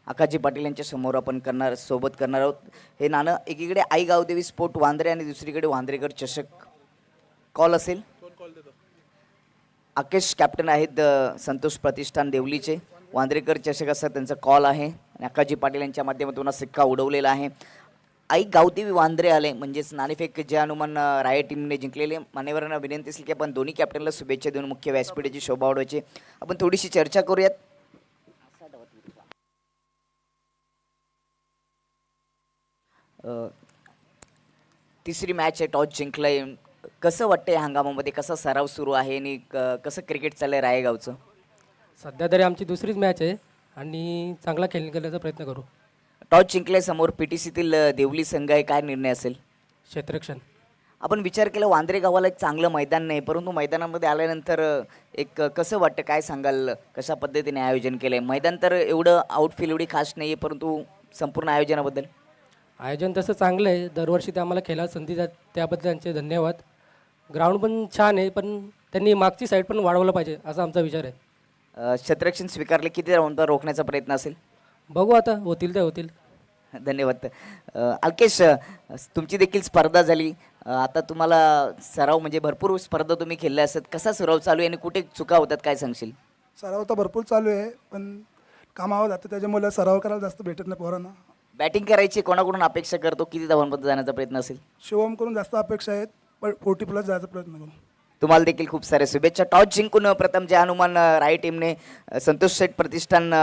आकाशजी पाटील यांच्या समोर आपण सोबत करणार आहोत. हे नाणं एकीकडे आई गावदेवी स्पोर्ट वांद्रे आणि दुसरीकडे वांद्रेगड चषक. कॉल असेल. आकेश कॅप्टन आहेत संतोष प्रतिष्ठान देवलीचे. वांद्रेगड चषक असा त्यांचा कॉल आहे आणि आकाशजी पाटील यांच्या माध्यमातून हा सिक्का उडवलेला आहे. आई गावदेवी वांद्रे आले म्हणजेच नाणेफेक जे अनुमान राय टीमने जिंकलेले. मान्यवरांना विनंती असेल की आपण दोन्ही कॅप्टनला शुभेच्छा देऊन मुख्य व्यासपीठाची शोभा वाढवायची. आपण थोडीशी चर्चा करूयात. तिसरी मॅच आहे, टॉस जिंकलंय. कसं वाटतं या हंगामामध्ये, कसा सराव सुरू आहे आणि कसं क्रिकेट चाललंय रायगावचं? सध्या तरी आमची दुसरीच मॅच आहे आणि चांगला खेळण्याचा प्रयत्न करू. टॉस जिंकल्या समोर पीटीसीतील देवली संघ आहे, काय निर्णय असेल? क्षेत्ररक्षण. आपण विचार केला वांद्रे गावाला एक चांगलं मैदान नाही, परंतु मैदानामध्ये आल्यानंतर एक कसं वाटतं, काय सांगाल? कशा पद्धतीने आयोजन केलं आहे? मैदान तर एवढं आउटफील्ड एवढी खास नाही आहे, परंतु संपूर्ण आयोजनाबद्दल? आयोजन तसं चांगलं आहे. दरवर्षी ते आम्हाला खेळायला संधी देतात, त्याबद्दल त्यांचे धन्यवाद. ग्राउंड पण छान आहे, पण त्यांनी मागची साईड पण वाढवलं पाहिजे असा आमचा विचार आहे. क्षेत्ररक्षण स्वीकारले, किती राऊंड रोखण्याचा प्रयत्न असेल? बघू आता, होतील ते होतील. धन्यवाद. अल्केश, तुमची देखील स्पर्धा झाली. आता तुम्हाला सराव म्हणजे भरपूर स्पर्धा तुम्ही खेळल्या असतात. कसा सराव चालू आहे आणि कुठे चुका होतात, काय सांगशील? सराव तर भरपूर चालू आहे, पण कामावर जातं त्याच्यामुळे सराव करायला जास्त भेटत नाही पोरांना. बॅटिंग करायची कोणाकडून अपेक्षा करतो? किती धावांपर्यंत जाण्याचा प्रयत्न असेल? शिवमकडून जास्त अपेक्षा आहेत, पण 40+ जायचा प्रयत्न करू. तुम्हाला देखील खूप साऱ्या शुभेच्छा. टॉस जिंकून प्रथम जे अनुमान राय टीमने संतोष शेठ प्रतिष्ठान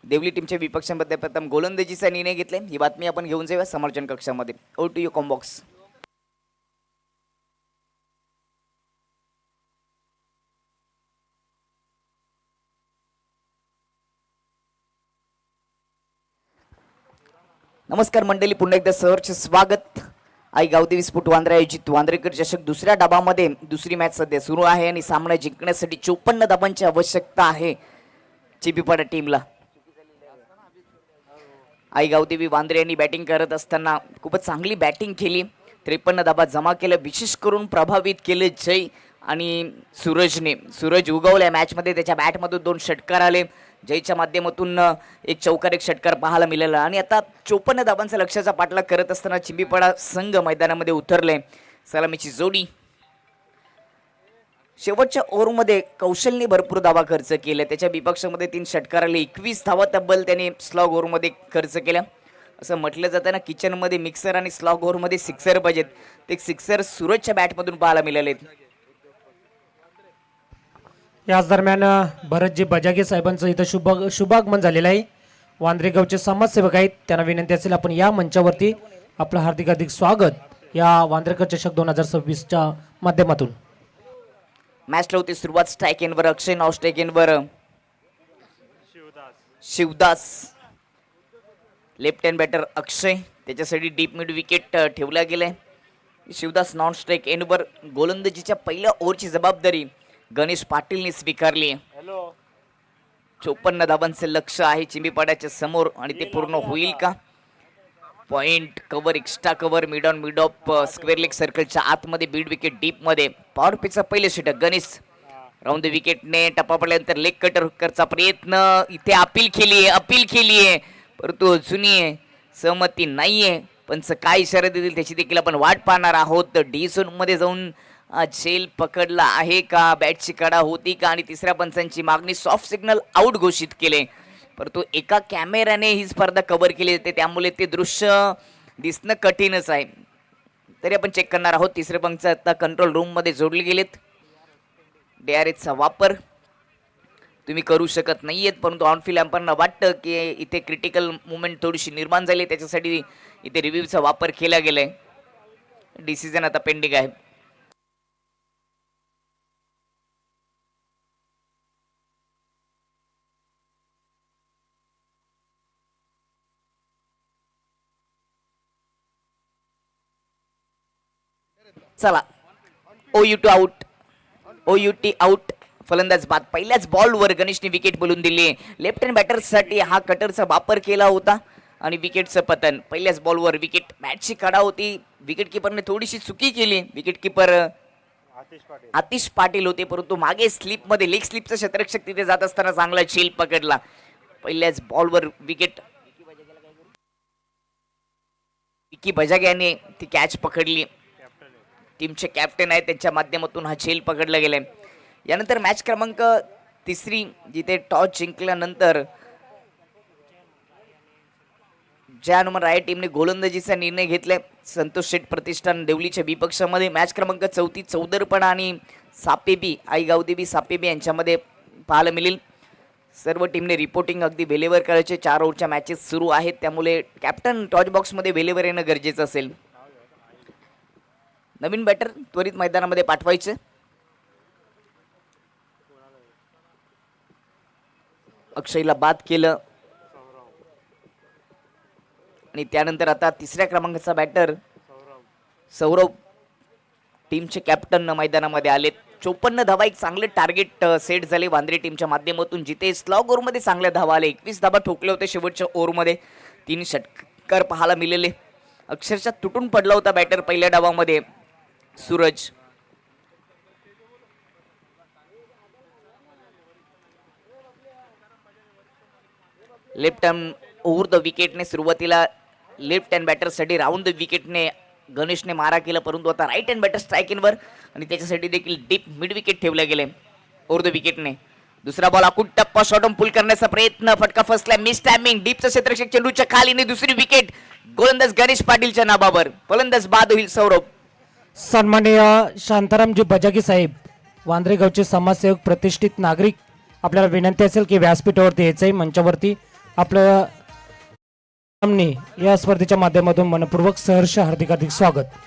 देवली टीमच्या विपक्षांमध्ये प्रथम गोलंदाजीचा निर्णय घेतले. ही बातमी आपण घेऊन जाऊया समर्चन कक्षामध्ये. ओ टू यू कॉम्बॉक्स. नमस्कार मंडळी, पुन्हा एकदा सहर्ष स्वागत. आई गावदेवी स्पोर्ट वांद्रे आयोजित वांद्रेकर चषक दुसऱ्या डाबामध्ये दुसरी मॅच सध्या सुरू आहे आणि सामना जिंकण्यासाठी 54 धाबांची आवश्यकता आहे चिपीपाडा टीमला. आई गावदेवी वांद्रे यांनी बॅटिंग करत असताना खूपच चांगली बॅटिंग केली. 53 धाबा जमा केल्या, विशेष करून प्रभावित केले जय आणि सूरज उगवल्या मॅचमध्ये. त्याच्या बॅटमधून 2 षटकार आले. जयच्या माध्यमातून एक चौकार एक षटकार पाहायला मिळाला आणि आता 54 धाबांचा लक्ष्याचा पाठलाग करत असताना चिंबीपाडा संघ मैदानामध्ये उतरले. सलामीची जोडी. शेवटच्या ओव्हरमध्ये कौशलने भरपूर धावा खर्च केल्या. त्याच्या विपक्षामध्ये 3 षटकार आले. 21 धावा तब्बल त्याने स्लॉग ओव्हरमध्ये खर्च केल्या. असं म्हटलं जातं ना, किचनमध्ये मिक्सर आणि स्लॉग ओव्हरमध्ये सिक्सर पाहिजेत. ते सिक्सर सूरजच्या बॅटमधून पाहायला मिळाले. याच दरम्यान भरतजी बजागे साहेबांचं इथं शुभागमन झालेलं आहे. वांद्रे गावचे समाजसेवक आहेत, त्यांना विनंती असेल आपण या मंचावरती आपलं हार्दिक स्वागत या वांद्रेकर चषक 2026च्या माध्यमातून. मॅचला होती सुरुवात. स्ट्राईक एनवर अक्षय, नाव स्ट्राईक एनवर Shivdas. Left hand batter Akshay, त्याच्यासाठी डीप मिड विकेट ठेवला गेलाय. शिवदास नॉन स्ट्राईक एनवर. गोलंदाजीच्या पहिल्या ओव्हरची जबाबदारी गणेश पाटीलने स्वीकारली. 54 धाबांचे लक्ष आहे चिंबीपाड्याच्या समोर आणि ते पूर्ण होईल का? Point cover, extra cover, mid on mid of square leg सर्कलच्या आतमध्ये बीड विकेट डीप मध्ये. पॉवर पिचचा पहिलं षटक गणेश. राऊंड द विकेटने टप्पा पडल्यानंतर लेग कटर करचा प्रयत्न. इथे अपील केलीये परंतु अजूनही सहमती नाहीये. पण काय इशारा देतील त्याची देखील आपण वाट पाहणार आहोत. डी झोन मध्ये जाऊन झेल पकडला आहे का, बॅटची कडा होती का, आणि तिसऱ्या पंचांची मागणी सॉफ्ट सिग्नल आउट घोषित केले. परंतु एका कॅमेऱ्याने ही स्पर्धा कव्हर केली जाते, त्यामुळे ते दृश्य दिसणं कठीणच आहे. तरी आपण चेक करणार आहोत. तिसरे पंच आता कंट्रोल रूम मध्ये जोडले गेलेत. DRSचा वापर तुम्ही करू शकत नाहीयेत, परंतु ऑनफिल्ड अंपायरना वाटतं की इथे क्रिटिकल मुवमेंट थोडीशी निर्माण झाली, त्याच्यासाठी इथे रिव्ह्यूचा वापर केला गेलाय. डिसिजन आता पेंडिंग आहे. चला, OUT आउट, OUT आउट. फलंदाज बाद. पहिल्याच बॉलवर गणेशने विकेट बोलून दिली. लेफ्ट हँड बॅटर्ससाठी हा कटरचा वापर केला होता आणि विकेटचं पतन. पहिल्याच बॉलवर विकेट. मॅचची कडा होती. विकेट किपरने थोडीशी चुकी केली. विकेट किपर आतिश पाटील होते, परंतु मागे स्लिपमध्ये लेग स्लिपचं क्षेत्ररक्षक तिथे जात असताना चांगला झेल पकडला. पहिल्याच बॉलवर विकेट. विकी बजाग याने ती कॅच पकडली. टीमचे कॅप्टन आहेत, त्यांच्या माध्यमातून हा झेल पकडला गेलाय. यानंतर मॅच क्रमांक 3 जिथे टॉस जिंकल्यानंतर ज्या हनुमान राय टीमने गोलंदाजीचा निर्णय घेतलाय संतोष शेठ प्रतिष्ठान देवलीच्या विपक्षामध्ये. मॅच क्रमांक 34 चौदरपणा आणि सापेबी आई गावदेवी सापेबी यांच्यामध्ये पाहायला मिळेल. सर्व टीमने रिपोर्टिंग अगदी वेळेवर करायचे. 4 ओव्हरच्या मॅचेस सुरू आहेत, त्यामुळे कॅप्टन टॉच बॉक्समध्ये वेळेवर येणं गरजेचं असेल. नवीन बॅटर त्वरित मैदानामध्ये पाठवायचे. अक्षयला बाद केलं आणि त्यानंतर आता तिसऱ्या क्रमांकाचा बॅटर सौरभ टीमचे कॅप्टन मैदानामध्ये आलेत. 54 धावा, एक चांगले टार्गेट सेट झाले वांद्रे टीमच्या माध्यमातून, जिथे स्लॉग ओव्हरमध्ये चांगल्या धावा आले. 21 धावा ठोकले होते शेवटच्या ओव्हरमध्ये. 3 षटकार पाहायला मिळाले. अक्षरशः तुटून पडला होता बॅटर पहिल्या डावामध्ये Suraj. Left hand over the विकेटने सुरुवातीला लेफ्ट हँड बॅटरसाठी राऊंड द विकेटने गणेशने मारा केला, परंतु आता राईट हँड बॅटर स्ट्राईक इनवर आणि त्याच्यासाठी देखील डीप मिड विकेट ठेवले गेले ओव्हर द विकेटने. दुसरा बॉल आकुट टप्पा शॉटॉन पुल करण्याचा प्रयत्न, फटका फसला. Miss timing. डीपचं क्षेत्ररक्षक चेंडूच्या खालीने दुसरी विकेट गोलंदाज गणेश पाटीलच्या नाबावर. फलंदाज बाद होईल सौरभ. सन्माननीय शांतारामजी बजागी साहेब, वांद्रे गावचे समाजसेवक, प्रतिष्ठित नागरिक, आपल्याला विनंती असेल की व्यासपीठावरती यायचंय. मंचावरती आपलं या स्पर्धेच्या माध्यमातून मनपूर्वक सहर्ष हार्दिक स्वागत.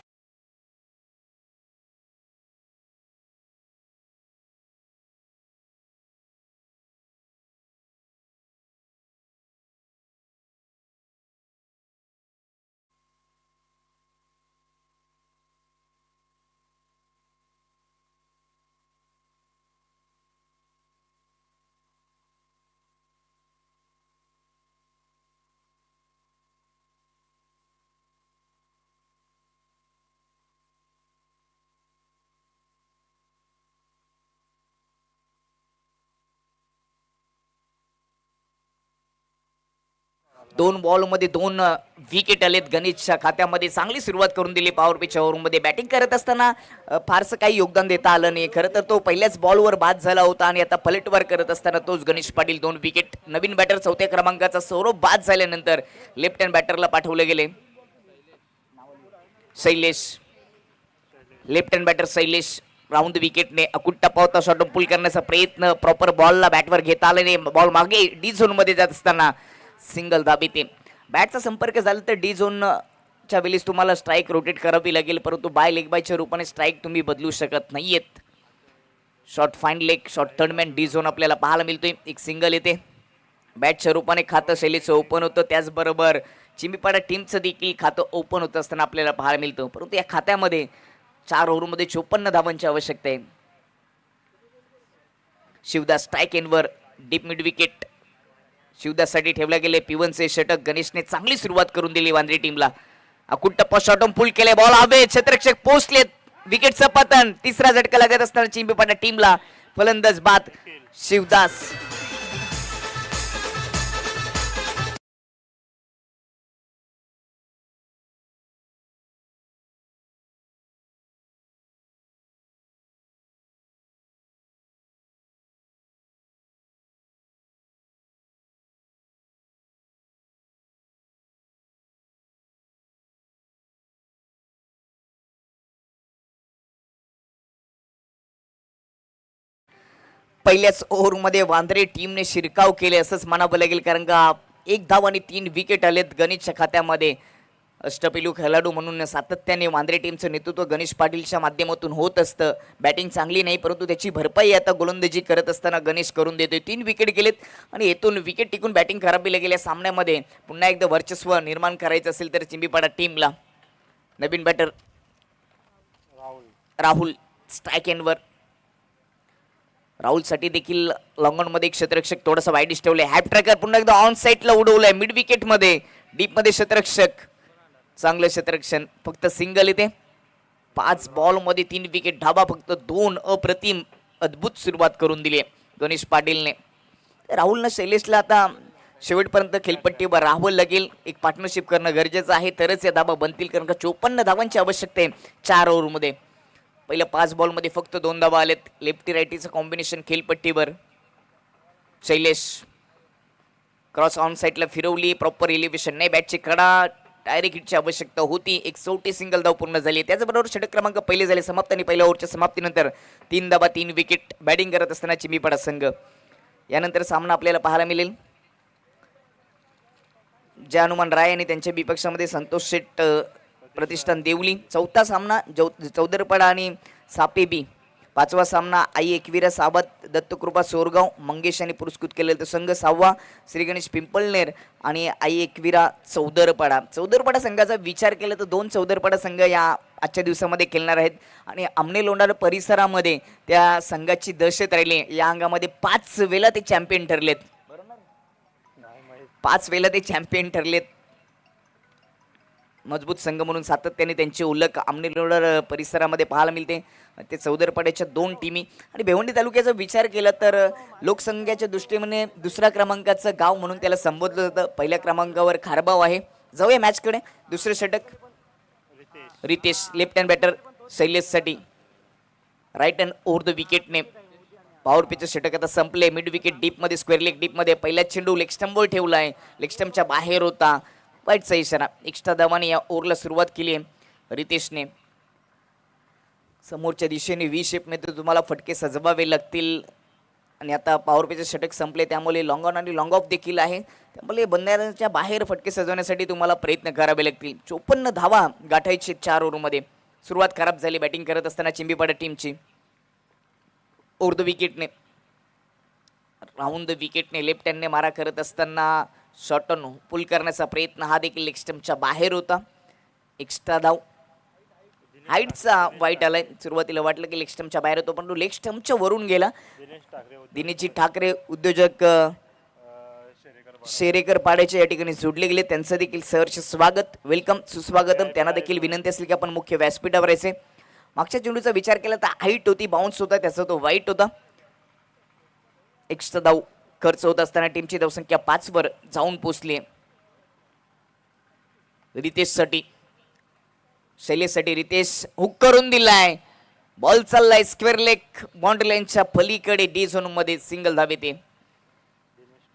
दोन बॉलमध्ये 2 विकेट आलेत गणेशच्या खात्यामध्ये. चांगली सुरुवात करून दिली पॉवर पिच ओव्हरमध्ये. बॅटिंग करत असताना फारसं काही योगदान देता आलं नाही. खरं तर तो पहिल्याच बॉलवर बाद झाला होता आणि आता पलटवार करत असताना तोच गणेश पाटील 2 विकेट. नवीन बॅटर 4थ्या क्रमांकाचा सौरभ बाद झाल्यानंतर लेफ्ट हँड बॅटरला पाठवले गेले. Shailesh, left hand batter Shailesh round विकेटने अकुट टप्पा शॉट पुल करण्याचा प्रयत्न. प्रॉपर बॉलला बॅटवर घेता आले नाही. बॉल मागे डी झोन मध्ये जात असताना सिंगल दाबीते. बॅटचा संपर्क झाला तर डी झोनच्या वेळेस तुम्हाला स्ट्राईक रोटेट करावी लागेल, परंतु बाय लेग बायच्या रूपाने स्ट्राईक तुम्ही बदलू शकत नाहीयेत. Short fine leg, short third man D zone आपल्याला पाहायला मिळतोय. एक सिंगल येते. बॅटच्या रूपाने खातं शैलीचं ओपन होतं, त्याचबरोबर चिंबीपाडा टीमचं देखील खातं ओपन होतं असताना आपल्याला पाहायला मिळतं. परंतु या खात्यामध्ये 4 ओव्हरमध्ये 54 धावांची आवश्यकता आहे. शिवदास स्ट्राईक एनवर डीप मिड विकेट शिवदाससाठी ठेवले गेले. पिवनचे षटक. गणेशने चांगली सुरुवात करून दिली वांद्रे टीमला. अकुट टप्पा शॉटॉन पुल केले. बॉल हवे. क्षेत्ररक्षक पोहोचलेत. विकेटचं पतन. तिसरा झटका लागत असताना चिंबीपाडा टीमला. फलंदाज बाद शिवदास. पहिल्याच ओव्हरमध्ये वांद्रे टीमने शिरकाव केले असंच म्हणावं लागेल, कारण का 1 धाव आणि 3 विकेट आलेत गणेशच्या खात्यामध्ये. अष्टपैलू खेळाडू म्हणून सातत्याने वांद्रे टीमचं नेतृत्व गणेश पाटीलच्या माध्यमातून होत असतं. बॅटिंग चांगली नाही, परंतु त्याची भरपाई आता गोलंदाजी करत असताना गणेश करून देतोय. 3 विकेट गेलेत आणि येथून विकेट टिकून बॅटिंग करावी लागेल. या सामन्यामध्ये पुन्हा एकदा वर्चस्व निर्माण करायचं असेल तर चिंबीपाडा टीमला. नवीन बॅटर राहुल स्ट्राईक एंडवर. राहुलसाठी देखील लॉंगॉनमध्ये एक क्षेत्ररक्षक थोडासा वाईट ठेवले. हॅप ट्रॅकर पुन्हा एकदा ऑन साईडला उडवलाय मिड विकेट मध्ये. डीप मध्ये क्षेत्ररक्षक, चांगलं क्षेत्ररक्षण. फक्त सिंगल येते. 5 बॉल मध्ये 3 विकेट. धाबा फक्त 2. अप्रतिम अद्भुत सुरुवात करून दिली गणेश पाटीलने. राहुलनं शैलेशला आता शेवटपर्यंत खेळपट्टीवर राहावं लागेल. एक पार्टनरशिप करणं गरजेचं आहे, तरच या धाबा बनतील, कारण का 54 धावांची आवश्यकता आहे 4 ओव्हरमध्ये. पहिल्या 5 बॉलमध्ये फक्त 2 धावा आलेत. लेफ्टी रायटीचं कॉम्बिनेशन खेळपट्टीवर. शैलेश क्रॉस ऑन साईडला फिरवली. प्रॉपर एलिव्हेशन नाही. बॅटची कडा डायरेक्ट हिटची आवश्यकता होती. एक 64 सिंगल धाव पूर्ण झाली. त्याचबरोबर षटक क्रमांक पहिले झाले समाप्त आणि पहिल्या ओव्हरच्या समाप्तीनंतर 3 धावा 3 विकेट. बॅटिंग करत असताना चिंबीपाडा संघ. यानंतर सामना आपल्याला पाहायला मिळेल जय हनुमान राय आणि त्यांच्या विपक्षामध्ये संतोष शेट प्रतिष्ठान देवली. चौथा सामना चौदरपाडा आणि सापेबी. 5वा सामना आई एकविरा सावत दत्तकृपा सोरगाव मंगेश यांनी पुरस्कृत केलेला तो संघ. 6वा श्री गणेश पिंपळनेर आणि आई एकविरा चौदरपाडा. चौदरपाडा संघाचा विचार केला तर 2 चौदरपाडा संघ या आजच्या दिवसामध्ये खेळणार आहेत आणि आमने लोंढारा परिसरामध्ये त्या संघाची दहशत राहिली. या अंगामध्ये 5 वेळा ते चॅम्पियन ठरलेत. 5 वेळा ते चॅम्पियन ठरलेत. मजबूत संघ म्हणून सातत्याने त्यांची ओळख आमने लोंढारा परिसरामध्ये पाहायला मिळते. ते चौदरपाड्याच्या 2 टीमी. आणि भिवंडी तालुक्याचा विचार केला तर लोकसंख्येच्या दृष्टीने 2ऱ्या क्रमांकाचं गाव म्हणून त्याला संबोधलं जातं. पहिल्या क्रमांकावर खारबाव आहे. जाऊया मॅचकडे. दुसरे षटक रितेश लेफ्ट हँड बॅटर शैलेशसाठी. राईट हँड ओव्हर द विकेटने पॉवर पिच षटक आता संपले. मिड विकेट डीपमध्ये स्क्वेअर लेग डीपमध्ये. पहिला चेंडू लेग स्टंपवर ठेवला आहे. लेग स्टंपच्या बाहेर होता. वाईटचा इशारा. एक्स्ट्रा धावाने या ओव्हरला सुरुवात केली आहे रितेशने. समोरच्या दिशेने व्ही शेपमध्ये तुम्हाला फटके सजवावे लागतील आणि आता पॉवर पिच षटक संपले, त्यामुळे लॉंग ऑन आणि लॉंग ऑफ देखील आहे. त्यामुळे बंधाऱ्याच्या बाहेर फटके सजवण्यासाठी तुम्हाला प्रयत्न करावे लागतील. 54 धावा गाठायचे 4 ओव्हरमध्ये. सुरुवात खराब झाली बॅटिंग करत असताना चिंबीपाडा टीमची. ओव्हर द विकेटने राऊंड द विकेटने लेफ्ट हँडने मारा करत असताना शॉर्ट ऑन पुल करण्याचा प्रयत्न हा देखील लेग स्टंपच्या बाहेर होता. एक्स्ट्रा धाव. हाईटचा वाईट आलाय. सुरुवातीला वाटलं की लेग स्टंपच्या बाहेर होतो, पण तो लेग स्टंपच्या वरून गेला. दिनेशजी ठाकरे उद्योजक शेरेकर पाड्याचे या ठिकाणी जोडले गेले. त्यांचं देखील सहर्ष स्वागत, वेलकम, सुस्वागतम. त्यांना देखील विनंती असली की आपण मुख्य व्यासपीठावर यायचे. मागच्या चेंडूचा विचार केला तर हाईट होती, बाउन्स होता, त्याचा तो वाईट होता. एक्स्ट्रा धाव खर्च होत असताना टीमची धावसंख्या 5 वर जाऊन पोहोचली. रितेशसाठी शैलेशसाठी रितेश हुक करून दिलाय. बॉल चाललाय स्क्वेअर लेग बाउंड्री लाईनच्या पलीकडे. डी झोन मध्ये सिंगल धाव येते.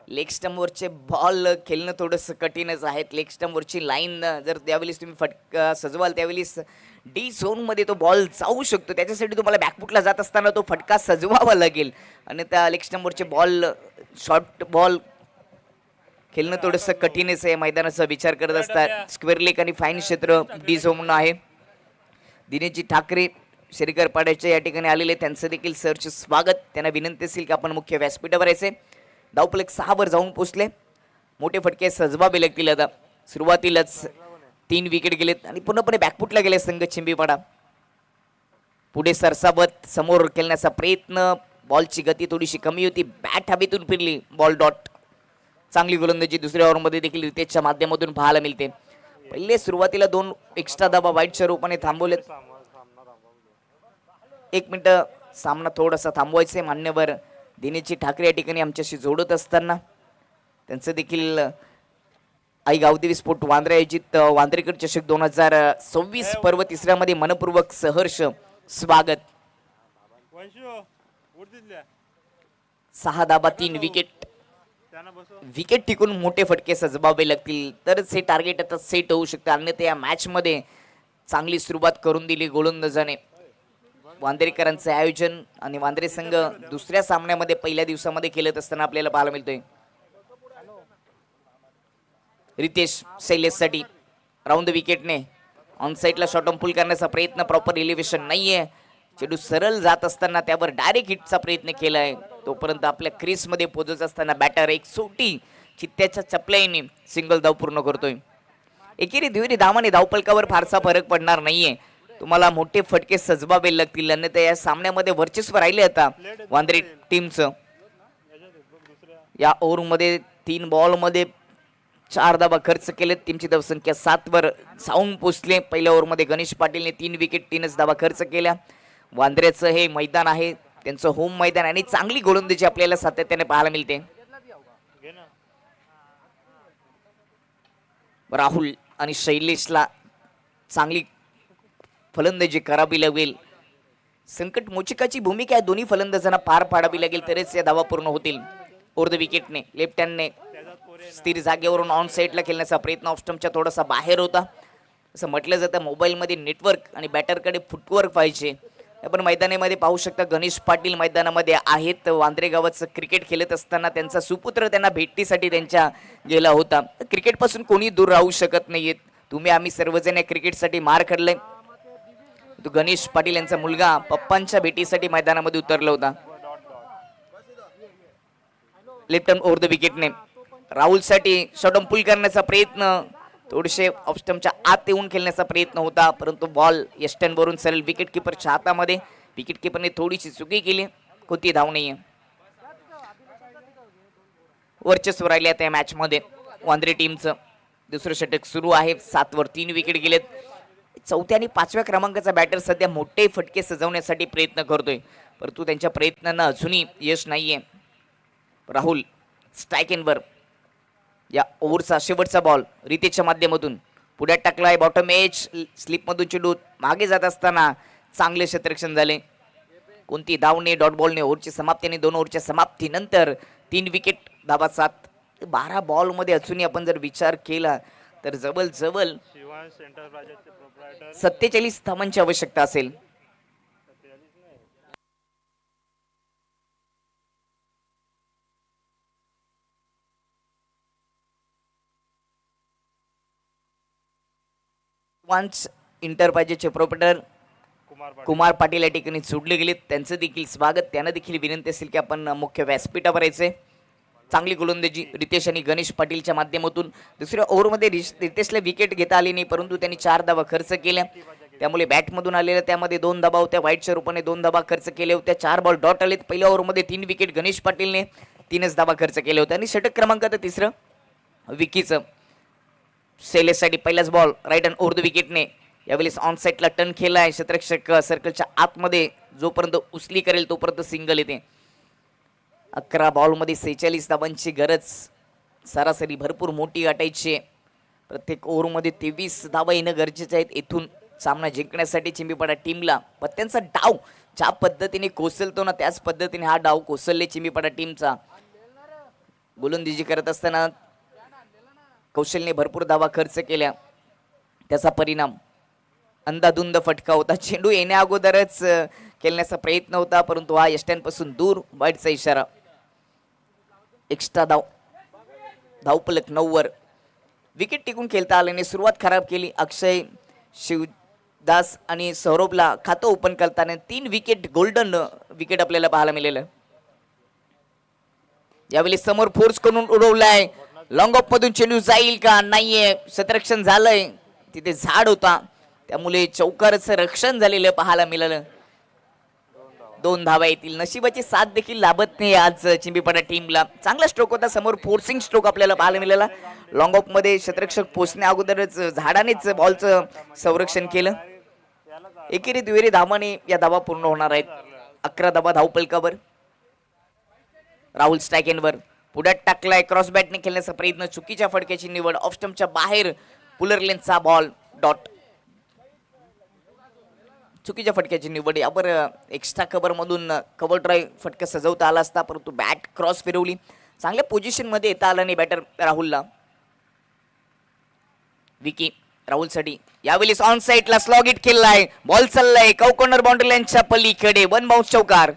लेग स्टंपवरचे बॉल खेळणं थोडंसं कठीणच आहे. लेग स्टंपवरची लाईन जर त्यावेळेस तुम्ही फटका सजवाल त्यावेळेस डी झोनमध्ये तो बॉल जाऊ शकतो. त्याच्यासाठी तुम्हाला बॅकफुटला जात असताना तो फटका सजवावा लागेल आणि त्या लेग स्टंपवरचे बॉल शॉर्ट बॉल खेळणं थोडंसं कठीणच आहे. मैदानाचा विचार करत असतात स्क्वेअर लेग आणि फाईन क्षेत्र डी झोन आहे. दिनेशजी ठाकरे शेरकर पाड्याच्या या ठिकाणी आलेले, त्यांचं देखील सरच स्वागत. त्यांना विनंती असेल की आपण मुख्य व्यासपीठावर यायचे. धावफलक 6 वर जाऊन पोहोचले. मोठे फटके सजवावे लागतील. आता सुरुवातीलाच 3 विकेट गेलेत आणि पूर्णपणे बॅकफुटला गेले संघ चिंबीपाडा. पुढे सरसावत समोर खेळण्याचा प्रयत्न. बॉलची गती थोडीशी कमी होती. बॅट हवेतून फिरली. Ball dot. चांगली गोलंदाजी दुसऱ्या ओव्हरमध्ये देखील रितेशच्या माध्यमातून पाहायला मिळते. पहिले सुरुवातीला 2 एक्स्ट्रा धावा वाईटच्या रूपाने थांबवलेत. 1 मिनिट सामना थोडासा थांबवायचे. मान्यवर दिनेशजी ठाकरे या ठिकाणी आमच्याशी जोडत असताना त्यांचं देखील आई गावदेवी स्पोर्ट वांद्रे आयोजित वांद्रेकर चषक 2026 पर्व 3मध्ये मनपूर्वक सहर्ष स्वागत. 6 धाबा 3 विकेट. विकेट टिकून मोठे फटके सजवावे लागतील तरच हे टार्गेट आता सेट होऊ शकतं. अन्यथा या मॅच मध्ये चांगली सुरुवात करून दिली गोलंदाजाने. वांद्रेकरांचं आयोजन आणि वांद्रे संघ दुसऱ्या सामन्यामध्ये पहिल्या दिवसामध्ये खेळत असताना आपल्याला पाहायला मिळतोय. रितेश शैलेशसाठी राऊंड विकेटने ऑन साईडला शॉट ऑन पुल करण्याचा प्रयत्न, प्रॉपर एलिव्हेशन नाहीये, चेंडू सरळ जात असताना त्यावर डायरेक्ट हिटचा प्रयत्न केलाय. तोपर्यंत आपल्या क्रीजमध्ये पोहोचत असताना बॅटर एक सोटी चित्त्याच्या चपल्याने सिंगल धाव पूर्ण करतोय. एकेरी दुहेरी धावाने धावपलकावर फारसा फरक पडणार नाहीये, तुम्हाला मोठे फटके सजवावे लागतील, अन्यथा या सामन्यामध्ये वर्चस्व राहिले आता वांद्रे टीमचं. या ओव्हरमध्ये 3 बॉलमध्ये 4 धावा खर्च केले, टीमची धावसंख्या 7 वर जाऊन पोचले. पहिल्या ओव्हरमध्ये गणेश पाटीलने 3 विकेट 3च धावा खर्च केल्या. वांद्र्याचं हे मैदान आहे, त्यांचं होम मैदान आणि चांगली गोलंदाजी आपल्याला सातत्याने पाहायला मिळते. राहुल आणि शैलेशला चांगली फलंदाजी करावी लागेल. संकट मोचकाची भूमिका आहे, दोन्ही फलंदाजांना पार पाडावी लागेल तरच या धावा पूर्ण होतील. ओव्हर द विकेटने लेफ्ट हँडने स्थिर जागेवरून ऑन साईडला खेळण्याचा प्रयत्न ऑफ स्टंपच्या थोडासा बाहेर होता. असं म्हटलं जातं मोबाईलमध्ये नेटवर्क आणि बॅटरकडे फुटवर्क पाहिजे. आपण मैदानामध्ये पाहू शकता गणेश पाटील मैदानामध्ये आहेत. वांद्रे गावाचं क्रिकेट खेळत असताना त्यांचा सुपुत्र त्यांना भेटीसाठी त्यांच्या गेला होता. क्रिकेटपासून कोणी दूर राहू शकत नाहीयेत. तुम्ही आम्ही सर्वजण या क्रिकेटसाठी मार खाल्लाय. तो गणेश पाटील यांचा मुलगा पप्पांच्या भेटीसाठी मैदानामध्ये उतरला होता. लेफ्ट हँड ओव्हर द विकेटने राहुलसाठी शॉट ऑन पुल करण्याचा प्रयत्न, थोडेसे ऑफ स्टंपच्या आत येऊन खेळण्याचा प्रयत्न होता, परंतु बॉल यस्टनवरून सरळ विकेट किपरच्या हातामध्ये. विकेट किपरने थोडीशी चुकी केली, कोणती धाव नाहीये. वर्चस्व राहिले त्या मॅच मध्ये वांद्रे टीमचं. दुसरं षटक सुरू आहे, 7 वर 3 विकेट गेलेत. 4थ्या आणि 5व्या क्रमांकाचा बॅटर सध्या मोठे फटके सजवण्यासाठी प्रयत्न करतोय, परंतु त्यांच्या प्रयत्नांना अजूनही यश नाहीये. राहुल स्ट्राईक एनवर या ओव्हरचा शेवटचा बॉल रितेशच्या माध्यमातून पुढ्यात टाकलाय. बॉटम एज स्लिपमधून चेंडू मागे जात असताना चांगले क्षेत्ररक्षण झाले. कोणती धावने डॉट बॉलने ओव्हरची समाप्तीने 2 ओव्हरच्या समाप्तीनंतर 3 विकेट धावा 7. 12 बॉलमध्ये अजूनही आपण जर विचार केला तर जवळ 47 धावांची आवश्यकता असेल. वन्स इंटरपायजेचे प्रोप्रायटर कुमार पाटील या ठिकाणी सोडले गेलेत, त्यांचं देखील स्वागत. त्यांना देखील विनंती असेल की आपण मुख्य व्यासपीठावर यायचे. चांगली गोलंदाजी रितेश आणि गणेश पाटीलच्या माध्यमातून. दुसऱ्या ओव्हरमध्ये रितेशला विकेट घेता आली नाही, परंतु त्यांनी 4 धावा खर्च केल्या, त्यामुळे बॅटमधून आलेल्या त्यामध्ये 2 धावा होत्या. वाईटच्या रूपाने 2 धावा खर्च केल्या होत्या. 4 बॉल डॉट आलेत. पहिल्या ओव्हरमध्ये 3 विकेट गणेश पाटीलने 3च धावा खर्च केल्या होत्या. आणि षटक क्रमांक तर तिसरं विकीचं शैलेशसाठी पहिलाच ball right hand over the विकेटने यावेळेस ऑन साईडला टर्न केला आहे. क्षेत्ररक्षक सर्कलच्या आतमध्ये जोपर्यंत उचली करेल तोपर्यंत सिंगल येते. 11 बॉलमध्ये 46 धावांची गरज, सरासरी भरपूर मोठी गाठायची. प्रत्येक ओव्हरमध्ये 23 धावा येणं गरजेचं आहेत इथून सामना जिंकण्यासाठी चिंबीपाडा टीमला. पत्त्यांचा डाव ज्या पद्धतीने कोसलतो ना त्याच पद्धतीने हा डाव कोसलले चिंबीपाडा टीमचा. गोलंदाजी करत असताना कौशलने भरपूर धावा खर्च केल्या, त्याचा परिणाम अंधाधुंद फटका होता. चेंडू येण्या अगोदरच खेळण्याचा प्रयत्न होता, परंतु हा यष्ट्यांपासून दूर. वाईटचा इशारा. एक्स्ट्रा धावपलक 9 वर. विकेट टिकून खेळता आल्याने सुरुवात खराब केली. अक्षय शिवदास आणि सौरभला खातं ओपन करताना 3 विकेट गोल्डन विकेट आपल्याला पाहायला मिळालं. यावेळी समोर फोर्स करून उडवलाय. लॉंग ऑफ मधून चेंडू जाईल का नाहीये, क्षेत्ररक्षण झालंय, तिथे झाड होता त्यामुळे चौकाराचं रक्षण झालेलं पाहायला मिळालं. 2 धावा येतील. नशिबाची साथ देखील लाभत नाही आज चिंबीपाडा टीमला. चांगला स्ट्रोक होता, समोर फोर्सिंग स्ट्रोक आपल्याला पाहायला मिळाला. लॉंग ऑफ मध्ये क्षेत्ररक्षक पोचण्या अगोदरच झाडानेच बॉलचं संरक्षण केलं. एकेरी दुहेरी धावाने या धावा पूर्ण होणार आहेत. 11 धावा धावपलकावर. राहुल स्ट्राईक एंडवर पुढ्यात टाकलाय. क्रॉस बॅटने खेळण्याचा प्रयत्न, चुकीच्या फटक्याची निवड. ऑफ स्टंपच्या बाहेर पुलर लेनचा बॉल डॉट. चुकीच्या फटक्याची निवड. यावर एक्स्ट्रा कव्हर मधून कव्हर ड्राईव्ह फटका सजवता आला असता, परंतु बॅट क्रॉस फिरवली. चांगल्या पोझिशन मध्ये येता आला नाही बॅटर राहुलला. विकी राहुलसाठी यावेळेस ऑन साईडला स्लॉग हिट केलाय. बॉल चाललाय कौ कॉर्नर बाउंड्री लाईनच्या पलीकडे. वन बाउन्स चौकार.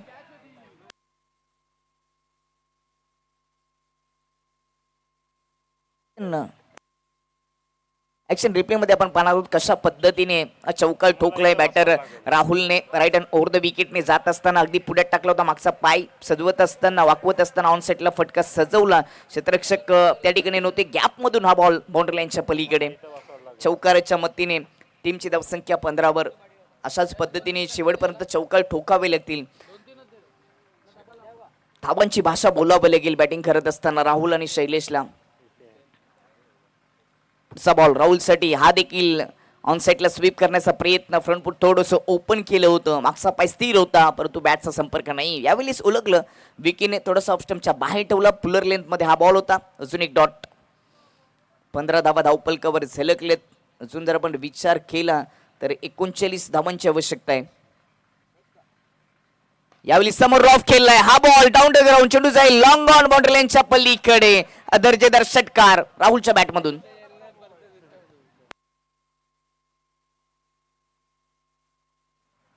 ऍक्शन रिप्ले मध्ये आपण पाहणार आहोत कशा पद्धतीने चौकार ठोकलाय बॅटर राहुलने. राईट अँड ओव्हर द विकेटने जात असताना अगदी पुढ्यात टाकला होता. मागचा पाय सजवत असताना वाकवत असताना ऑन साईडला फटका सजवला. क्षेत्ररक्षक त्या ठिकाणी नव्हते. गॅप मधून हा बॉल बाउंड्री लाईनच्या पलीकडे. चौकाराच्या मतीने टीमची धावसंख्या 15 अशाच पद्धतीने शेवटपर्यंत चौकार ठोकावे लागतील. धावांची भाषा बोलावी लागेल बॅटिंग करत असताना राहुल आणि शैलेशला. पुढचा बॉल राहुलसाठी. हा देखील ऑन साईडला स्वीप करण्याचा प्रयत्न. फ्रंट फूट थोडंसं ओपन केलं होतं. मागचा पाय स्थिर होता परंतु बॅटचा संपर्क नाही. यावेळेस उलगलं. विकीने थोडंसं ऑफ स्टंपच्या बाहेर ठेवला. पुलर लेंथ मध्ये हा बॉल होता. अजून एक डॉट. 15 धावा धावपलकावर झलकलेत. अजून जर आपण विचार केला तर 39 धावांची आवश्यकता आहे. यावेळी समोर रॉफ खेळलाय. हा बॉल डाऊन द ग्राउंड. चेंडू जाईल लॉंग ऑन बाउंड्री लाईनच्या पलीकडे. दर्जेदार षटकार राहुलच्या बॅटमधून.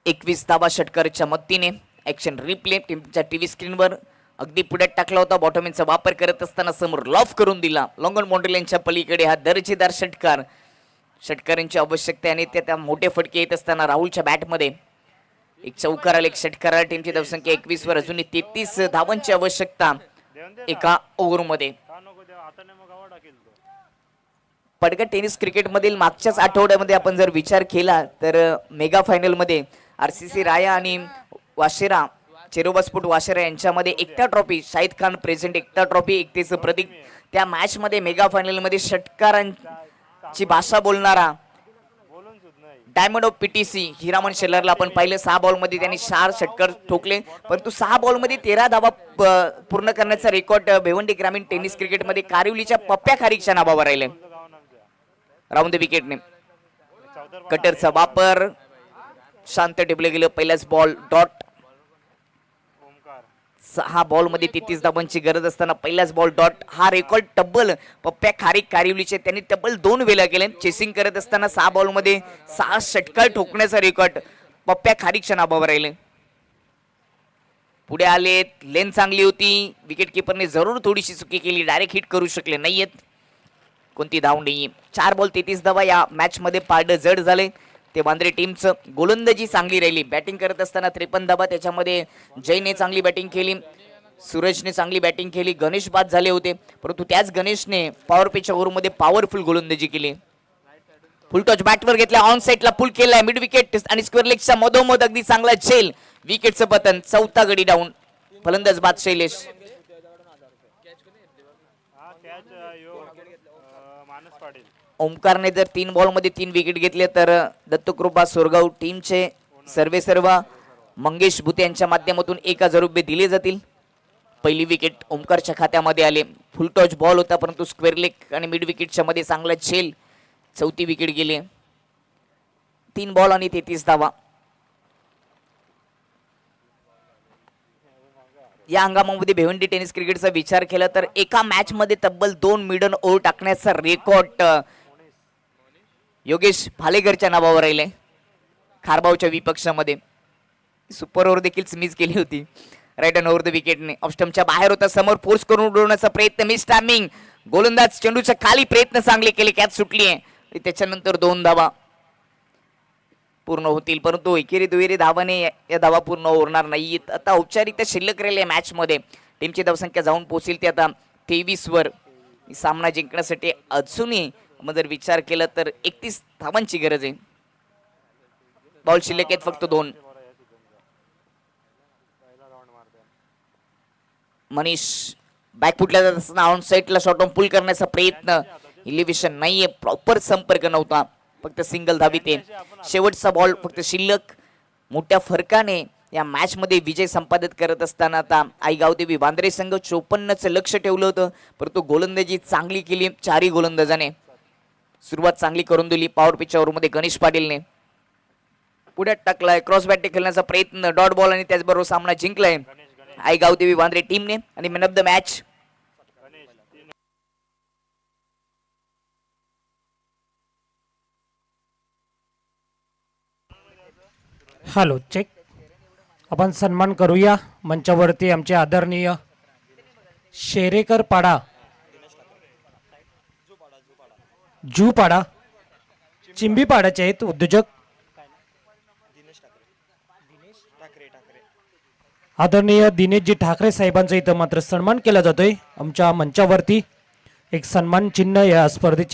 21 धावा षटकाराच्या मदतीने. ऍक्शन रिप्ले टीमच्या टीव्ही स्क्रीनवर अगदी पुढ्यात टाकला होता. बॉटमिनचा वापर करत असताना समोर लॉफ करून दिला. लॉंग ऑन बाउंड्री लाईनच्या पलीकडे हा दर्जेदार षटकार. षटकारांची आवश्यकता आणि त्या मोठे फटके येत असताना राहुलच्या बॅटमध्ये एक चौकाराला एक षटकाराला. टीमची धावसंख्या 21 वर. अजूनही 33 धावांची आवश्यकता एका ओव्हरमध्ये. पडका टेनिस क्रिकेट मधील मागच्याच आठवड्यामध्ये आपण जर विचार केला तर मेगा फायनल मध्ये RCC राया आणि वाशेरा चेरोबा स्पोर्ट वाशेरा यांच्यामध्ये एकता ट्रॉफी. शाहिद खान प्रेझेंट एकता ट्रॉफी एकतेचं प्रतीक. त्या मॅच मध्ये मेगा फायनल मध्ये षटकारांची भाषा बोलणारा डायमंड ऑफ PTC हिरामन शेलरला आपण पाहिलं. 6 बॉल मध्ये त्यांनी 4 षटकार ठोकले परंतु 6 बॉल मध्ये 13 धावा पूर्ण करण्याचा रेकॉर्ड भिवंडी ग्रामीण टेनिस क्रिकेट मध्ये कारिवलीच्या पप्प्या खारीकच्या नावावर राहिले. राऊंड द विकेटने कटरचा वापर. शांत टेबल गेलं. पहिलाच बॉल डॉट. 6 बॉल मध्ये 33 धावांची गरज असताना पहिलाच बॉल डॉट. हा रेकॉर्ड तब्बल पप्प्या खारीक कारिवलीचे त्यांनी तब्बल 2 वेळा केले. चेसिंग करत असताना 6 बॉल मध्ये 6 षटकार ठोकण्याचा रेकॉर्ड पप्प्या खारीकच्या नावावर राहिले. पुढे आले. लेन चांगली होती. विकेट किपरने जरूर थोडीशी चुकी केली. डायरेक्ट हिट करू शकले नाहीयेत. कोणती धाव नाही. 4 बॉल 33 धावा. या मॅच मध्ये पारडं जड झाले ते वांद्रे टीमचं. गोलंदाजी चांगली राहिली. बॅटिंग करत असताना 53 धावा. त्याच्यामध्ये जयने चांगली बॅटिंग केली. सूरजने चांगली बॅटिंग केली. गणेश बाद झाले होते परंतु त्याच गणेशने पॉवर पेच्या ओव्हरमध्ये पॉवरफुल गोलंदाजी केली. फुल टॉच बॅटवर घेतला. ऑन साईडला पुल केलाय. मिड विकेट आणि स्क्वेअर लेगच्या मधोमध अगदी चांगला झेल. विकेटचं पतन. 4था गडी डाऊन. फलंदाज बाद शैलेश. ओमकारने जर 3 बॉल मध्ये 3 विकेट घेतले तर दत्तकृपा सोरगाव टीमचे सर्वेसर्वा मंगेश भुते यांच्या माध्यमातून 1000 रुपये दिले जातील. पहिली विकेट ओमकारच्या खात्यामध्ये आले. फुल टॉच बॉल होता परंतु स्क्वेअर लेग आणि मिड विकेटच्या मध्ये चांगला झेल. 4थी विकेट गेली. 3 बॉल आणि 33 धावा. या हंगामामध्ये भिवंडी टेनिस क्रिकेटचा विचार केला तर एका मॅच मध्ये तब्बल 2 मिडन ओव्हर टाकण्याचा रेकॉर्ड योगेश भालेकरच्या नावावर राहिले. खारबावच्या विपक्षामध्ये सुपर ओव्हर देखील मिस केली होती. राईट अँड ओव्हर द विकेटने. ऑफ स्टंपच्या बाहेर होता. समोर फोर्स करून उडवण्याचा प्रयत्न. Miss timing. गोलंदाज चेंडूच्या खाली प्रयत्न चांगले केले. कॅच सुटली आहे. त्याच्यानंतर 2 धावा पूर्ण होतील परंतु एकेरी दुहेरी धावाने या धावा पूर्ण होणार नाहीत. आता औपचारिकता शिल्लक राहिली मॅच मध्ये. टीमची धावसंख्या जाऊन पोहोचेल ती आता 23 वर. सामना जिंकण्यासाठी अजूनही मग जर विचार केला तर 31 धावांची गरज आहे. बॉल शिल्लक आहेत फक्त 2. मनीष बॅकफुटला जात असताना ऑन साईडला शॉर्ट ऑन पुल करण्याचा प्रयत्न. इलिव्हेशन नाहीये. प्रॉपर संपर्क नव्हता. फक्त सिंगल धावी ते. शेवटचा बॉल फक्त शिल्लक. मोठ्या फरकाने या मॅच मध्ये विजय संपादित करत असताना आता आई गावदेवी वांद्रे संघ 54चं लक्ष ठेवलं होतं परंतु गोलंदाजी चांगली केली. 4ही गोलंदाजाने सुरुवात चांगली करून दिली. पॉवर पिचच्या ओव्हरमध्ये गणेश पाटीलने पुढ्यात टाकलाय. क्रॉस बॅटिंग खेळण्याचा प्रयत्न. डॉट बॉल आणि त्याचबरोबर सामना जिंकलाय आई गावदेवी वांद्रे टीमने. आणि मॅन ऑफ द मॅच हॅलो चेक. आपण सन्मान करूया. मंचावरती आमचे आदरणीय शेरेकर पाडा, पाडा चिंबी पाड्याचे आहेत उद्योजक आदरणीय दिनेशजी ठाकरे साहेबांचा इथं मात्र सन्मान केला जातोय. आमच्या मंचावरती एक सन्मान चिन्ह या स्पर्धेचे